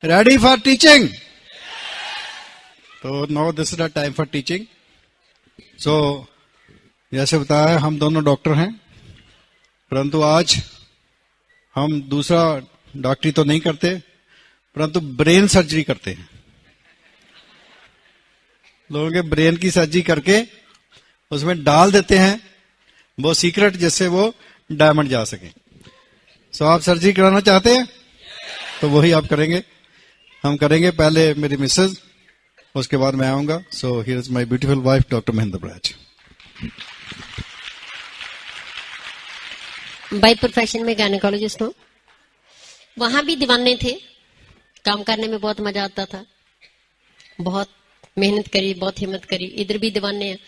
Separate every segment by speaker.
Speaker 1: Ready for teaching? तो now this is the time for teaching. So जैसे बताया हम दोनों डॉक्टर हैं, परंतु आज हम दूसरा डॉक्टरी तो नहीं करते, परंतु ब्रेन सर्जरी करते हैं। लोगों के ब्रेन की सर्जरी करके उसमें डाल देते हैं वो सीक्रेट, जिससे वो डायमंड जा सके। सो आप सर्जरी कराना चाहते हैं तो वही आप करेंगे, हम करेंगे। पहले मेरी मिसेज, उसके बाद मैं आऊंगा। So here is my beautiful wife doctor Mahendra barrage.
Speaker 2: By profession में गायनेकोलॉजिस्ट हूँ। वहां भी दीवाने थे, काम करने में बहुत मजा आता था, बहुत मेहनत करी, बहुत हिम्मत करी। इधर भी दीवाने हैं,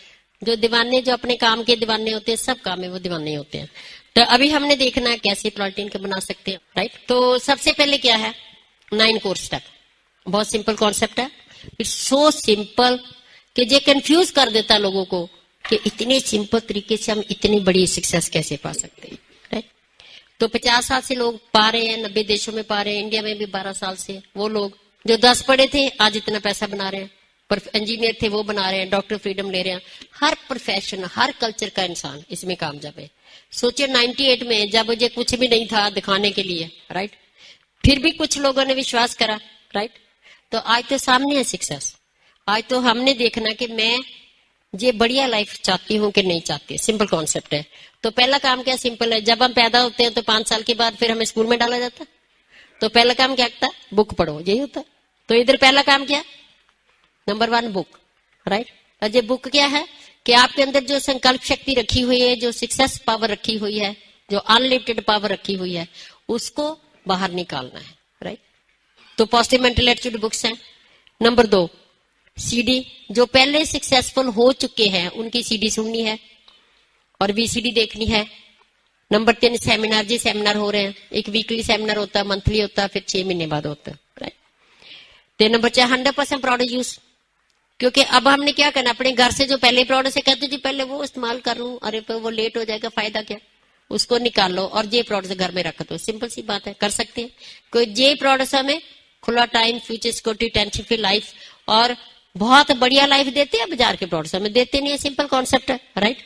Speaker 2: जो अपने काम के दीवाने होते हैं, सब काम में वो दीवाने होते हैं। तो अभी हमने देखना है कैसे प्रोटीन को बना सकते हैं, राइट। तो सबसे पहले क्या है, 9 कोर स्टेप। बहुत सिंपल कॉन्सेप्ट है, इट्स सो सिंपल कि ये कंफ्यूज कर देता है लोगों को कि इतने सिंपल तरीके से हम इतनी बड़ी सक्सेस कैसे पा सकते हैं, राइट। तो 50 साल से लोग पा रहे हैं, 90 देशों में पा रहे हैं, इंडिया में भी 12 साल से। वो लोग जो 10 पढ़े थे आज इतना पैसा बना रहे हैं, पर इंजीनियर थे वो बना रहे हैं, डॉक्टर फ्रीडम ले रहे हैं। हर प्रोफेशन, हर कल्चर का इंसान इसमें कामयाब है। सोचिए 98 में जब मुझे कुछ भी नहीं था दिखाने के लिए, राइट, फिर भी कुछ लोगों ने विश्वास करा, राइट। तो आज तो सामने है सक्सेस। आज तो हमने देखना कि मैं ये बढ़िया लाइफ चाहती हूँ कि नहीं चाहती। सिंपल कॉन्सेप्ट है। तो पहला काम क्या सिंपल है, जब हम पैदा होते हैं तो 5 साल के बाद फिर हमें स्कूल में डाला जाता है। तो पहला काम क्या होता है, बुक पढ़ो, यही होता है। तो इधर पहला काम क्या, नंबर 1 बुक, राइट। और ये बुक क्या है कि आपके अंदर जो संकल्प शक्ति रखी हुई है, जो सक्सेस पावर रखी हुई है, जो अनलिमिटेड पावर रखी हुई है, उसको बाहर निकालना है, राइट। तो पॉजिटिव मेंटल एटीट्यूड बुक्स हैं। नंबर 2 सीडी, जो पहले सक्सेसफुल हो चुके हैं उनकी सीडी सुननी है और वीसीडी देखनी है। नंबर 3 सेमिनार, जी सेमिनार हो रहे हैं, एक वीकली सेमिनार होता है, मंथली होता है, फिर 6 महीने बाद होता है, राइट। तो नंबर 4 100% प्रोडक्ट यूज, क्योंकि अब हमने क्या करना, अपने घर से जो पहले प्रोडक्ट से कहते जी पहले वो इस्तेमाल कर लूं, अरे पर वो लेट हो जाएगा, फायदा क्या, उसको निकाल लो और ये प्रोडक्ट घर में रख दो। सिंपल सी बात है, कर सकते हैं। कोई ये प्रोडक्ट हमें खुला time, future security, tension free life और बहुत बढ़िया लाइफ देते हैं। बाजार के प्रोडक्ट्स हमें देते नहीं है। सिंपल कॉन्सेप्ट है, राइट।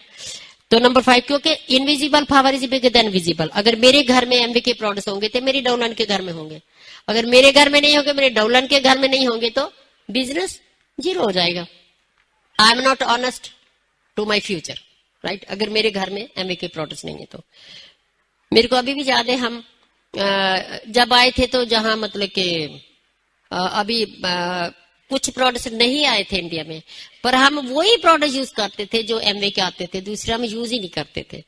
Speaker 2: तो नंबर 5, क्योंकि invisible power is bigger than visible. अगर मेरे घर में एमबी के प्रोडक्ट्स होंगे तो मेरी डाउनलाइन के घर में होंगे। अगर मेरे घर में नहीं होंगे, मेरे डाउनलाइन के घर में नहीं होंगे, तो बिजनेस जीरो हो जाएगा। I am not honest to my future, right. अगर मेरे घर में एमबी के प्रोडक्ट्स नहीं है तो। मेरे को अभी भी याद है, हम जब आए थे तो जहां मतलब कि अभी कुछ प्रोडक्ट्स नहीं आए थे इंडिया में, पर हम वही प्रोडक्ट यूज करते थे जो एमवे के आते थे, दूसरे हम यूज ही नहीं करते थे।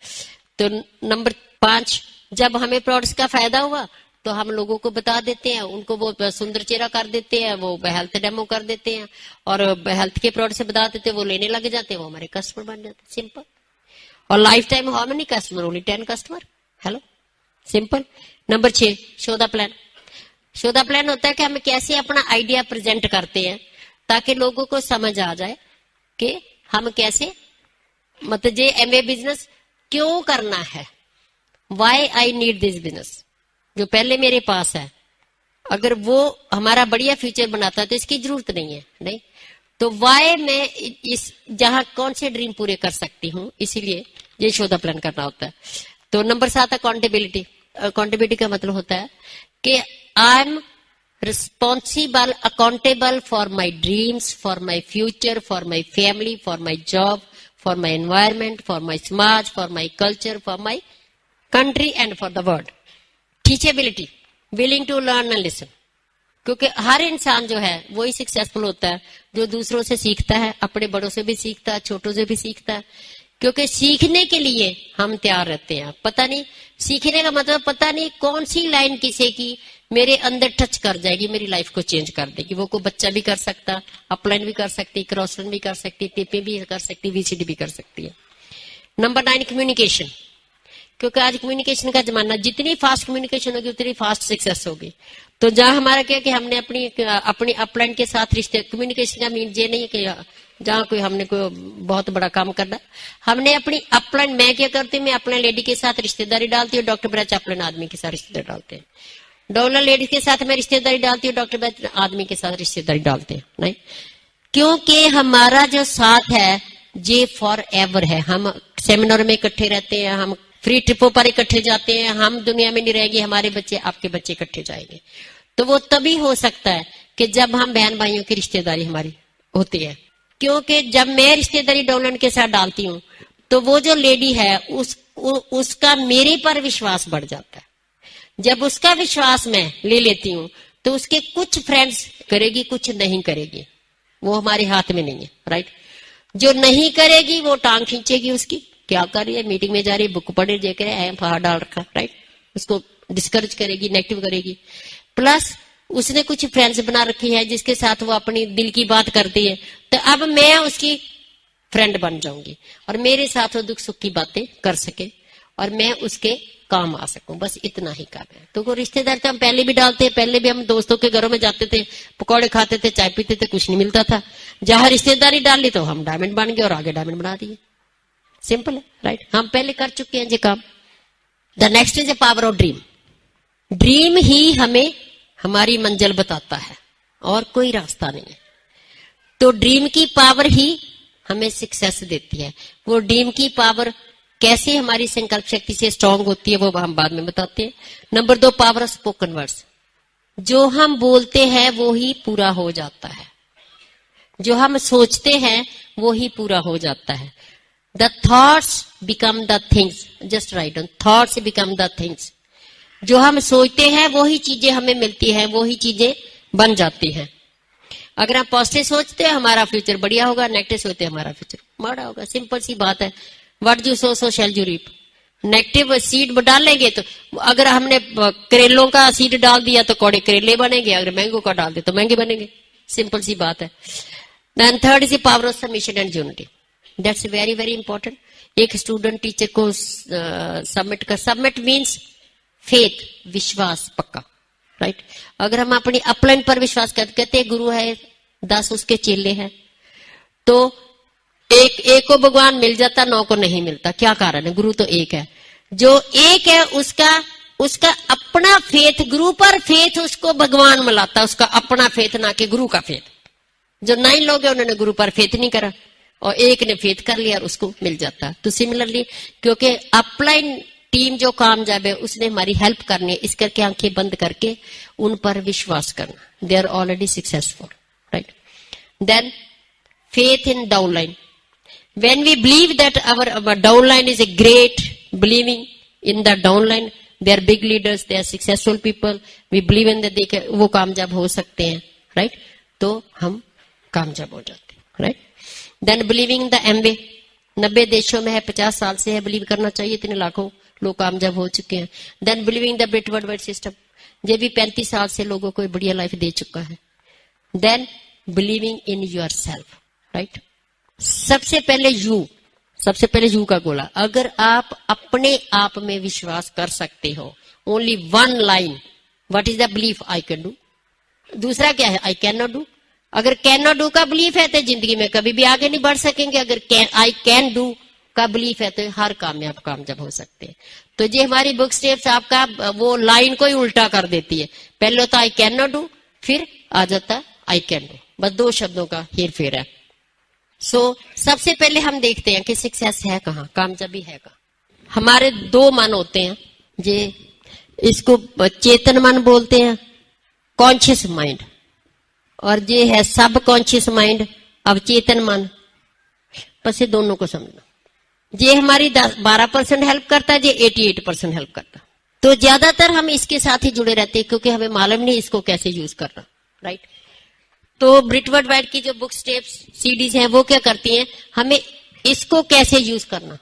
Speaker 2: तो नंबर 5, जब हमें प्रोडक्ट्स का फायदा हुआ तो हम लोगों को बता देते हैं, उनको वो सुंदर चेहरा कर देते हैं, वो हेल्थ डेमो कर देते हैं और हेल्थ के प्रोडक्ट से बता देते हैं, वो लेने लग जाते हैं, वो हमारे कस्टमर बन जाते हैं। सिंपल। और life time how many customer, only 10 customer. Hello, simple. Number 6 show the plan. Show the plan होता है कि हम कैसे अपना आइडिया प्रेजेंट करते हैं ताकि लोगों को समझ आ जाए कि हम कैसे, मतलब ये एमए बिजनेस क्यों करना है, why I need this business, जो पहले मेरे पास है। अगर वो हमारा बढ़िया फ्यूचर बनाता है तो इसकी जरूरत नहीं है, नहीं तो वाई मैं इस जहां कौन से ड्रीम पूरे कर सकती हूँ, इसीलिए ये शो द प्लान करना होता है। तो नंबर 7 अकाउंटेबिलिटी। अकाउंटेबिलिटी का मतलब होता है कि I am responsible, accountable for my dreams, for my future, for my family, for my job, for my environment, for my समाज, for my culture, for my country and for the world. Teachability, willing to learn and listen, क्योंकि हर इंसान जो है वही successful होता है जो दूसरों से सीखता है, अपने बड़ों से भी सीखता है, छोटों से भी सीखता है। क्योंकि सीखने के लिए हम तैयार रहते हैं। पता नहीं, सीखने का मतलब पता नहीं कौन सी लाइन किसी की मेरे अंदर टच कर जाएगी, मेरी लाइफ को चेंज कर देगी। वो कोई बच्चा भी कर सकता, अपलाइन भी कर सकती, क्रॉस लाइन भी कर सकती, टिपे भी कर सकती, वीसीडी भी कर सकती है। नंबर 9 कम्युनिकेशन, क्योंकि आज कम्युनिकेशन का जमाना, जितनी फास्ट कम्युनिकेशन होगी उतनी फास्ट सक्सेस होगी। तो जहां हमारा क्या कि हमने अपनी अपलाइन के साथ रिश्ते, कम्युनिकेशन का मीन ये नहीं है कि जहां कोई हमने कोई बहुत बड़ा काम करना, हमने अपनी अपलाइन, मैं क्या करती हूँ, मैं अपने लेडी के साथ रिश्तेदारी डालती हूँ, डॉक्टर बराच अपलाइन आदमी के साथ रिश्तेदारी डालते हैं। डॉलर लेडी के साथ मैं रिश्तेदारी डालती हूँ, डॉक्टर वैद्य आदमी के साथ रिश्तेदारी डालते हैं नहीं, क्योंकि हमारा जो साथ है ये फॉर एवर है। हम सेमिनार में इकट्ठे रहते हैं, हम फ्री ट्रिपों पर इकट्ठे जाते हैं, हम दुनिया में नहीं रहेंगे, हमारे बच्चे आपके बच्चे इकट्ठे जाएंगे। तो वो तभी हो सकता है कि जब हम बहन भाइयों की रिश्तेदारी हमारी होती है, क्योंकि जब मैं रिश्तेदारी डॉलर के साथ डालती हूँ तो वो जो लेडी है उसका मेरे पर विश्वास बढ़ जाता है। जब उसका विश्वास मैं ले लेती हूँ तो उसके कुछ फ्रेंड्स करेगी, कुछ नहीं करेगी, वो हमारे हाथ में नहीं है, राइट। जो नहीं करेगी वो टांग खींचेगी, उसकी क्या कर रही है, मीटिंग में जा रही है, बुक पढ़े देख रहे हैं, फाड़ डाल रखा, राइट, उसको डिस्करेज करेगी, नेगेटिव करेगी। प्लस उसने कुछ फ्रेंड्स बना रखी है जिसके साथ वो अपनी दिल की बात करती है, तो अब मैं उसकी फ्रेंड बन जाऊंगी और मेरे साथ वो दुख सुख की बातें कर सके और मैं उसके काम आ सकूं, बस इतना ही काम है। तो वो रिश्तेदार तो हम पहले भी डालते हैं, पहले भी हम दोस्तों के घरों में जाते थे, पकौड़े खाते थे, चाय पीते थे, कुछ नहीं मिलता था। जहां रिश्तेदारी डाल ली तो हम डायमंड बन गए और आगे डायमंड बना दिए। सिंपल है, राइट, हम पहले कर चुके हैं ये काम। The next is a power of dream. Dream ही हमें हमारी मंजिल बताता है और कोई रास्ता नहीं है। तो ड्रीम की पावर ही हमें सक्सेस देती है। वो ड्रीम की पावर कैसे हमारी संकल्प शक्ति से स्ट्रांग होती है वो हम बाद में बताते हैं। Number 2, power of spoken words. जो हम बोलते हैं वो ही पूरा हो जाता है, जो हम सोचते हैं वो ही पूरा हो जाता है। The thoughts become the things, just right on, thoughts become the things. जो हम सोचते हैं वो ही चीजें हमें मिलती हैं, वो ही चीजें बन जाती हैं। अगर हम पॉजिटिव सोचते हैं हमारा फ्यूचर बढ़िया होगा, नेगेटिव सोचते हैं हमारा फ्यूचर माड़ा होगा। सिंपल सी बात है, what you sow so shall you reap. Negative seed डालेंगे तो अगर हमने करेलों का सीड डाल दिया तो कौड़े करेले बनेंगे, अगर मैंगो का डाल दिया तो महंगे बनेंगे। सिंपल सी बात है। Then third is the power of submission and unity. That's very very important. एक स्टूडेंट टीचर को सबमिट मीन्स फेथ, विश्वास पक्का, राइट। अगर हम अपनी अपलाइन पर विश्वास कहते हैं गुरु है 10 उसके चेले हैं, तो एक को भगवान मिल जाता, 9 को नहीं मिलता। क्या कारण है? गुरु तो एक है। जो एक है उसका अपना फेथ, गुरु पर फेथ उसको भगवान मिलाता, उसका अपना फेथ, ना कि गुरु का फेथ। जो 9 लोग हैं उन्होंने गुरु पर फेथ नहीं करा और एक ने फेथ कर लिया और उसको मिल जाता। तो सिमिलरली क्योंकि अपलाइन टीम जो कामयाब है उसने हमारी हेल्प करनी है, इस करके आंखें बंद करके उन पर विश्वास करना। They are already successful, right. Then faith in downline. When we believe that our downline is a great, believing in the downline, they are big leaders, they are successful people, we believe in that वो कामयाब हो सकते हैं, right? तो हम कामयाब हो जाते हैं, right? Then believing in the MBA, 90 देशों में है, 50 साल से है, बिलीव करना चाहिए, इतने लाखों लोग कामयाब हो चुके हैं। Then believing the Brit Worldwide system, ये भी 35 साल से लोगों को बढ़िया लाइफ दे चुका है। Then believing in yourself, right? सबसे पहले यू का गोला। अगर आप अपने आप में विश्वास कर सकते हो, only 1 line, what is the belief? I can do. दूसरा क्या है? I can not do. अगर कैन नॉट डू का बिलीफ है तो जिंदगी में कभी भी आगे नहीं बढ़ सकेंगे। अगर आई कैन डू का बिलीफ है तो हर कामयाब हो सकते हैं। तो ये हमारी बुक स्टेप्स आपका वो लाइन को ही उल्टा कर देती है। पहले होता आई कैन नॉट डू, फिर आ जाता आई कैन डू। बस 2 शब्दों का हेर फेर है। सबसे पहले हम देखते हैं कि सक्सेस है कहाँ, कामयाबी है कहाँ। हमारे 2 मन होते हैं, ये इसको चेतन मन बोलते हैं, कॉन्शियस माइंड, और ये है सब कॉन्शियस माइंड, अवचेतन मन। बस ये दोनों को समझना। ये हमारी 12% हेल्प करता है, ये 88% हेल्प करता है। तो ज्यादातर हम इसके साथ ही जुड़े रहते हैं क्योंकि हमें मालूम नहीं इसको कैसे यूज करना, राइट। तो ब्रिट वर्ल्डवाइड की जो बुक स्टेप्स सीडीज हैं वो क्या करती हैं, हमें इसको कैसे यूज करना,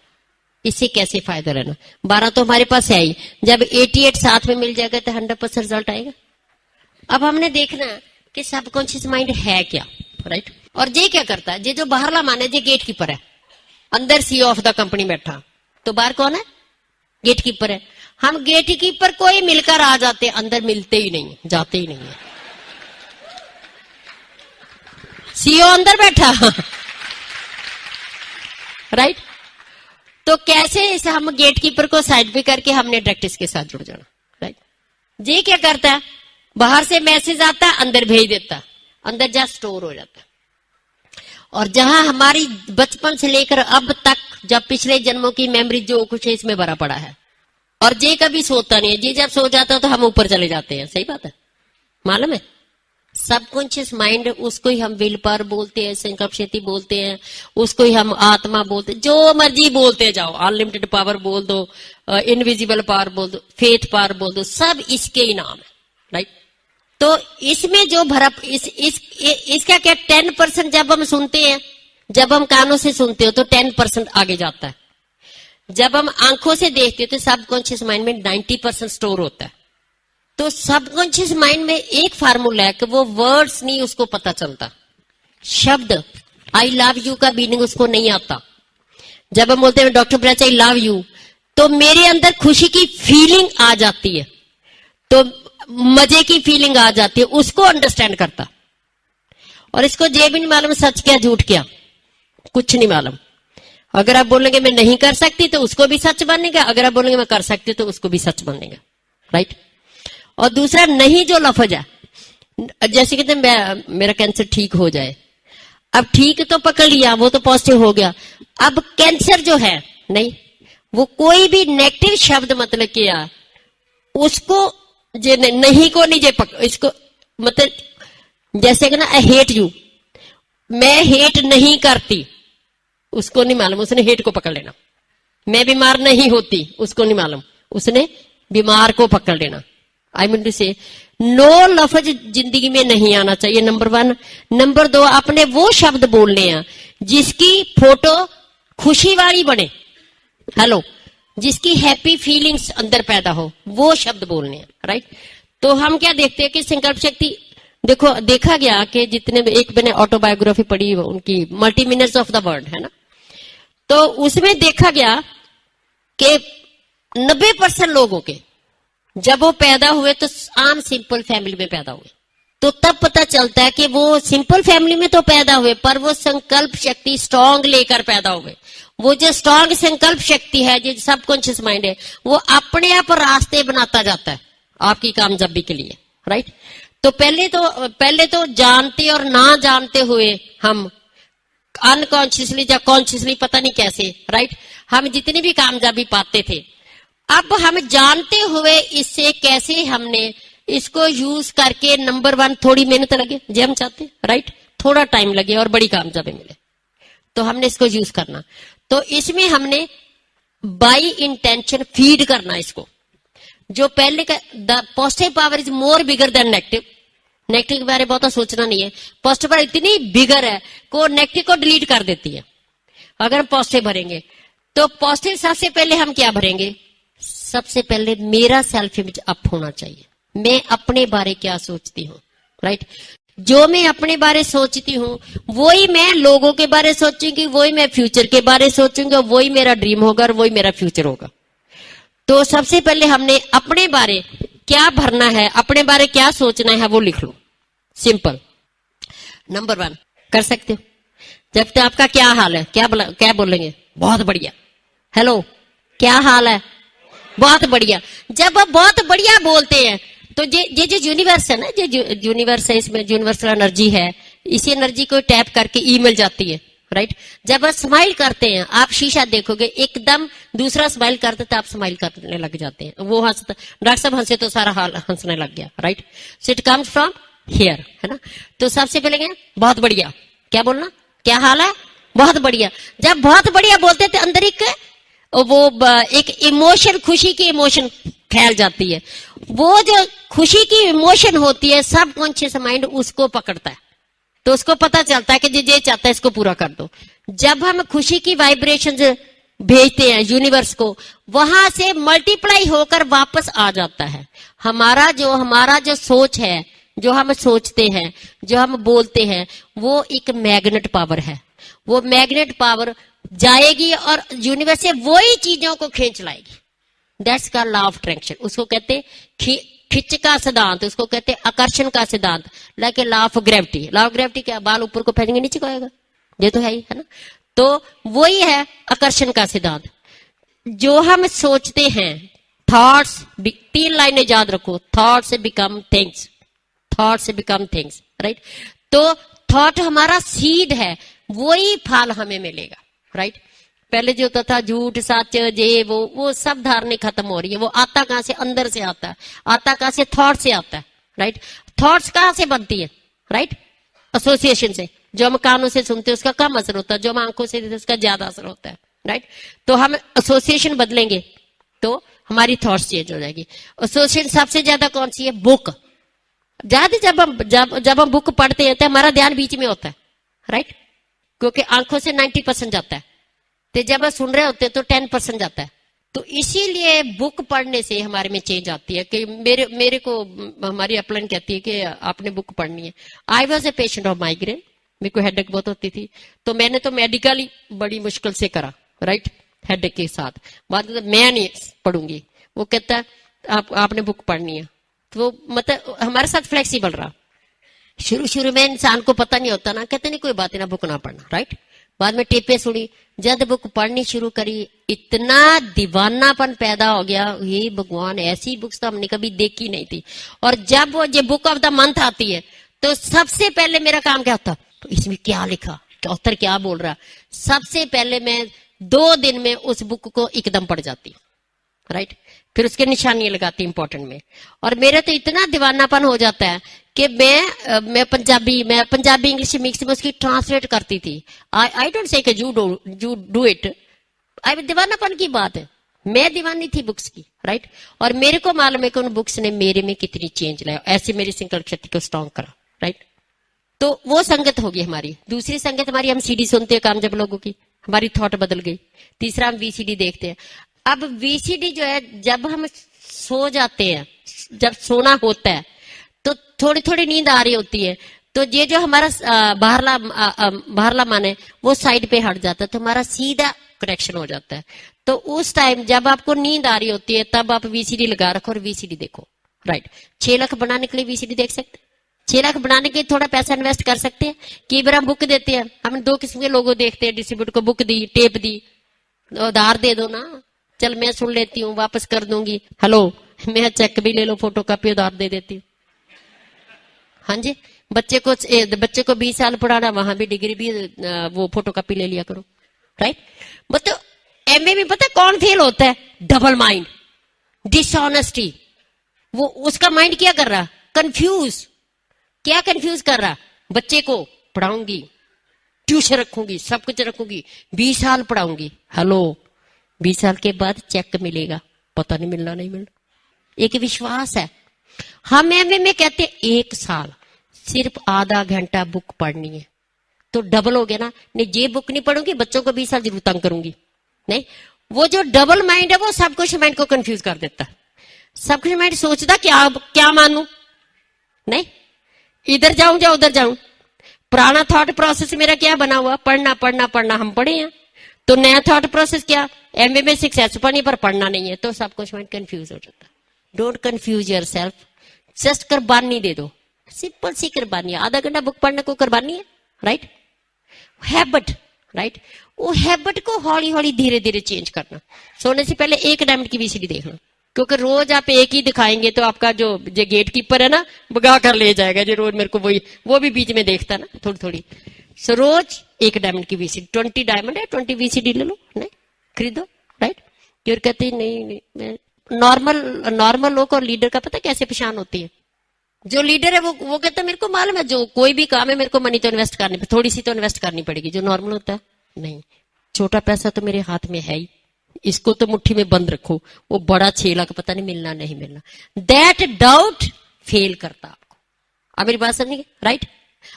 Speaker 2: इससे कैसे फायदा लेना। 12 तो हमारे पास है ही, जब 88 साथ में मिल जाएगा तो 100% रिजल्ट आएगा। अब हमने देखना कि सबकॉन्शियस माइंड है क्या, राइट। और ये क्या करता है, ये जो बाहरला मान है, ये गेट कीपर है, अंदर सीईओ ऑफ द कंपनी बैठा, तो बाहर कौन है? गेट कीपर है। हम गेट कीपर कोई मिलकर आ जाते, अंदर मिलते ही नहीं, जाते ही नहीं है। सीईओ अंदर बैठा, राइट। तो कैसे इसे हम गेट कीपर को साइड पे करके हमने डायरेक्ट इसके साथ जुड़ जाना, राइट। ये क्या करता है, बाहर से मैसेज आता है, अंदर भेज देता, अंदर जा स्टोर हो जाता। और जहां हमारी बचपन से लेकर अब तक जब पिछले जन्मों की मेमोरी जो कुछ है इसमें भरा पड़ा है, और ये कभी सोता नहीं है। ये जब सो जाता है तो हम ऊपर चले जाते हैं, सही बात है, मालूम है। सबकॉन्शियस माइंड, उसको ही हम विल पावर बोलते हैं, संकल्प शक्ति बोलते हैं, उसको ही हम आत्मा बोलते हैं, जो मर्जी बोलते जाओ, अनलिमिटेड पावर बोल दो, इनविजिबल पावर बोल दो, फेथ पावर बोल दो, सब इसके ही नाम है, राइट। तो इसमें जो भरा इसका क्या 10% जब हम सुनते हैं, जब हम कानों से सुनते हो तो 10% आगे जाता है। जब हम आंखों से देखते हो तो सबकॉन्शियस माइंड में 90% स्टोर होता है। तो सबकॉन्शियस माइंड में एक फार्मूला है कि वो वर्ड्स नहीं उसको पता चलता, शब्द आई लव यू का मीनिंग उसको नहीं आता। जब हम बोलते हैं डॉक्टर ब्रैच आई लव यू, तो मेरे अंदर खुशी की फीलिंग आ जाती है, तो मजे की फीलिंग आ जाती है, उसको अंडरस्टैंड करता। और इसको ये भी नहीं मालूम सच क्या झूठ क्या, कुछ नहीं मालूम। अगर आप बोलेंगे मैं नहीं कर सकती तो उसको भी सच बनेगा, अगर आप बोलेंगे मैं कर सकती तो उसको भी सच बनेगा, राइट। और दूसरा नहीं जो लफ्ज है, जैसे कहते हैं मेरा कैंसर ठीक हो जाए, अब ठीक तो पकड़ लिया, वो तो पॉजिटिव हो गया। अब कैंसर जो है नहीं, वो कोई भी नेगेटिव शब्द मतलब किया उसको जे नहीं को नहीं जे इसको मतलब जैसे कि ना आई हेट यू, मैं हेट नहीं करती, उसको नहीं मालूम, उसने हेट को पकड़ लेना। मैं बीमार नहीं होती, उसको नहीं मालूम, उसने बीमार को पकड़ लेना। आई मीन टू से नो लफ्ज जिंदगी में नहीं आना चाहिए, नंबर 1। नंबर 2, अपने वो शब्द बोलने हैं जिसकी फोटो खुशी वाली बने, हेलो, जिसकी हैप्पी फीलिंग्स अंदर पैदा हो, वो शब्द बोलने हैं, राइट। तो हम क्या देखते हैं कि संकल्प शक्ति, देखो देखा गया कि जितने एक मैंने ऑटोबायोग्राफी पढ़ी उनकी, मल्टी मीनर्स ऑफ द वर्ल्ड है ना, तो उसमें देखा गया कि 90% लोगों के जब वो पैदा हुए तो आम सिंपल फैमिली में पैदा हुए, तो तब पता चलता है कि वो सिंपल फैमिली में तो पैदा हुए पर वो संकल्प शक्ति स्ट्रांग लेकर पैदा हुए। वो जो स्ट्रांग संकल्प शक्ति है, जो सबकॉन्शियस माइंड है, वो अपने आप रास्ते बनाता जाता है आपकी कामयाबी के लिए, राइट। तो पहले तो जानते और ना जानते हुए हम अनकॉन्शियसली या कॉन्शियसली पता नहीं कैसे, राइट, हम जितनी भी कामयाबी पाते थे, अब हम जानते हुए इससे कैसे हमने इसको यूज करके नंबर 1 थोड़ी मेहनत लगे जो हम चाहते, राइट, थोड़ा टाइम लगे और बड़ी कामयाबी मिले, तो हमने इसको यूज करना। तो इसमें हमने बाई इंटेंशन फीड करना इसको। जो पहले का the positive power is more bigger than negative, negative के बारे में बहुत सोचना नहीं है, पॉजिटिव पावर इतनी बिगर है को नेगेटिव को डिलीट कर देती है। अगर हम पॉजिटिव भरेंगे तो पॉजिटिव सबसे पहले हम क्या भरेंगे, सबसे पहले मेरा सेल्फ इमेज अप होना चाहिए, मैं अपने बारे क्या सोचती हूँ, राइट। जो मैं अपने बारे सोचती हूँ वही मैं लोगों के बारे सोचूंगी, वही मैं फ्यूचर के बारे सोचूंगी, वही मेरा ड्रीम होगा और वही मेरा फ्यूचर होगा। तो सबसे पहले हमने अपने बारे क्या भरना है, अपने बारे क्या सोचना है वो लिख लो, सिंपल। नंबर 1 कर सकते हो। जब तक आपका क्या हाल है, क्या बोलेंगे, बहुत बढ़िया। हेलो, क्या हाल है, बहुत बढ़िया। जब आप बहुत बढ़िया बोलते हैं तो ये जो यूनिवर्स है ना, जो यूनिवर्स है, इसमें यूनिवर्सल एनर्जी है, इसी एनर्जी को टैप करके ई मिल जाती है, राइट। जब आप स्माइल करते हैं, आप शीशा देखोगे एकदम दूसरा स्माइल करते तो आप स्माइल करने लग जाते हैं, वो हंसता, डॉक्टर साहब हंसे तो सारा हाल हंसने लग गया, right. So it comes from here, है ना। तो सबसे पहले क्या, बहुत बढ़िया, क्या बोलना, क्या हाल है, बहुत बढ़िया। जब बहुत बढ़िया बोलते थे अंदर एक इमोशन, खुशी की इमोशन फैल जाती है। वो जो खुशी की इमोशन होती है सबकॉन्शियस माइंड उसको पकड़ता है, तो उसको पता चलता है कि ये चाहता है इसको पूरा कर दो। जब हम खुशी की वाइब्रेशन भेजते हैं यूनिवर्स को, वहां से मल्टीप्लाई होकर वापस आ जाता है। हमारा जो सोच है, जो हम सोचते हैं, जो हम बोलते हैं, वो एक मैग्नेट पावर है। वो मैग्नेट पावर जाएगी और यूनिवर्स से वही चीजों को खींच लाएगी। दैट्स का लॉ ऑफ अट्रैक्शन, उसको कहते हैं खिंच का सिद्धांत, उसको कहते हैं आकर्षण का सिद्धांत, like law of gravity. Law of gravity क्या, बाल ऊपर को फेंकेंगे नीचे को आएगा, ये तो है ही, है ना। तो वही है आकर्षण का सिद्धांत। जो हम सोचते हैं थॉट्स, 3 लाइनें याद रखो, थॉट से बिकम थिंग्स, थॉट से बिकम थिंग्स, राइट। तो थॉट हमारा सीड है, वही फल हमें मिलेगा, राइट। पहले जो होता था झूठ सच ये वो सब धारणे खत्म हो रही है। वो आता कहां से? अंदर से आता है। आता कहां से? थॉट से आता है, राइट। थॉट्स कहां से बनती है? राइट, एसोसिएशन से। जो हम कानों से सुनते हैं उसका कम असर होता है, जो हम आंखों से देखते हैं उसका ज्यादा असर होता है, राइट। तो हम एसोसिएशन बदलेंगे तो हमारी थॉट्स चेंज हो जाएगी। एसोसिएशन सबसे ज्यादा कौन सी है? बुक। ज्यादा जब हम बुक पढ़ते हैं तो हमारा ध्यान बीच में होता है, राइट, क्योंकि आंखों से 90% जाता है, तो जब हम सुन रहे होते हैं तो 10% जाता है। तो इसीलिए बुक पढ़ने से हमारे में चेंज आती है। कि मेरे को हमारी अपलाइन कहती है कि आपने बुक पढ़नी है। I was a patient of migraine, मेरे को हेडेक बहुत होती थी, तो मैंने तो मेडिकली बड़ी मुश्किल से करा, राइट, हेडेक के साथ। बाद में मैं नहीं पढ़ूंगी, वो कहता आपने बुक पढ़नी है। तो मतलब हमारे साथ फ्लेक्सिबल रहा। शुरू में इंसान को पता नहीं होता ना, कहते नहीं कोई बात है ना, बुक ना पढ़ना, राइट। बाद में टेपे सुनी, जब बुक पढ़नी शुरू करी इतना दीवानापन पैदा हो गया, ये भगवान ऐसी बुक्स तो हमने कभी देखी नहीं थी। और जब वो ये बुक ऑफ द मंथ आती है तो सबसे पहले मेरा काम क्या होता? तो इसमें क्या लिखा, ऑथर क्या बोल रहा? सबसे पहले मैं 2 दिन में उस बुक को एकदम पढ़ जाती, राइट। फिर उसके निशानियां लगाती इंपॉर्टेंट में। और मेरा तो इतना दीवानापन हो जाता है कि मैं पंजाबी इंग्लिश मिक्स में उसकी ट्रांसलेट करती थी। I don't say you do it, I दीवानापन की बात है, मैं दीवानी थी बुक्स की, राइट। और मेरे को मालूम है कि उन बुक्स ने मेरे में कितनी चेंज लाया, ऐसे मेरी संकल्प शक्ति को स्ट्रॉन्ग करा, राइट। तो वो संगत होगी हमारी। दूसरी संगत हमारी, हम सीडी सुनते हैं कामयाब लोगों की, हमारी थॉट बदल गई। तीसरा, हम वीसीडी देखते हैं। अब वीसीडी जो है, जब हम सो जाते हैं, जब सोना होता है तो थोड़ी थोड़ी नींद आ रही होती है, तो ये जो हमारा बाहरला मन है वो साइड पे हट जाता है, तो हमारा सीधा कनेक्शन हो जाता है। तो उस टाइम जब आपको नींद आ रही होती है तब आप वीसीडी लगा रखो और वीसीडी देखो, राइट। 6 लाख बनाने के लिए वीसीडी देख सकते हैं। 6 लाख बनाने के लिए थोड़ा पैसा इन्वेस्ट कर सकते हैं। कई बार हम बुक देते हैं, हम 2 किस्म के लोगों देखते हैं, डिस्ट्रीब्यूटर को बुक दी, टेप दी, उधार दे दो ना, चल मैं सुन लेती हूँ, वापस कर दूंगी, हेलो मैं चेक भी ले लो, फोटो कॉपी उधार दे देती हूँ। हाँ जी, बच्चे को 20 साल पढ़ाना, वहां भी डिग्री भी वो फोटो कॉपी ले लिया करो, राइट। मतलब एमए में पता कौन फेल होता है? Double mind, dishonesty. वो उसका माइंड क्या कर रहा? कंफ्यूज। क्या कंफ्यूज कर रहा? बच्चे को पढ़ाऊंगी, ट्यूशन रखूंगी, सब कुछ रखूंगी, 20 साल पढ़ाऊंगी, हेलो 20 साल के बाद चेक मिलेगा, पता नहीं मिलना नहीं मिलना। एक विश्वास है। हम एमए में कहते 1 साल सिर्फ आधा घंटा बुक पढ़नी है, तो डबल हो गया ना। नहीं, ये बुक नहीं पढ़ूंगी, बच्चों को 20 साल जरूर तंग करूंगी। नहीं, वो जो डबल माइंड है वो सब कुछ माइंड को कंफ्यूज कर देता है। सब कुछ माइंड सोचता क्या मानू, नहीं इधर जाऊं या उधर जाऊं। पुराना थॉट प्रोसेस मेरा क्या बना हुआ? पढ़ना पढ़ना पढ़ना, हम पढ़े हैं। तो नया थॉट प्रोसेस क्या? एमए में सक्सेस पढ़नी पर पढ़ना नहीं है, तो सब कुछ माइंड कंफ्यूज हो जाता है। Don't confuse your self, just कुर्बानी दे दो, सिंपल सी कुर्बानी। आधा घंटा बुक पढ़ने को कुर्बानी है, राइट। Habit, right. वो हैबिट को हौली हौली धीरे धीरे चेंज करना। सोने से पहले 1 डायमंड की वीसीडी देखना, क्योंकि रोज आप एक ही दिखाएंगे तो आपका जो गेट कीपर है ना, भगा कर ले जाएगा। जो रोज मेरे को वो भी बीच में देखता ना थोड़ी थोड़ी। सो रोज 1 डायमंड की वीसीडी, 20 डायमंड है, 20 वीसीडी ले लो, नहीं खरीदो, राइट। फिर कहते नहीं नॉर्मल लोग और लीडर का पता कैसे पहचान होती है? जो लीडर है वो कहता है मेरे को मालूम है, जो कोई भी काम है मेरे को मनी तो इन्वेस्ट करनी, थोड़ी सी तो इन्वेस्ट करनी पड़ेगी। जो नॉर्मल होता है, नहीं छोटा पैसा तो मेरे हाथ में है ही, इसको तो मुट्ठी में बंद रखो, वो बड़ा 6 लाख पता नहीं मिलना नहीं मिलना। दैट डाउट फेल करता आपको। अब मेरी बात समझिए, राइट।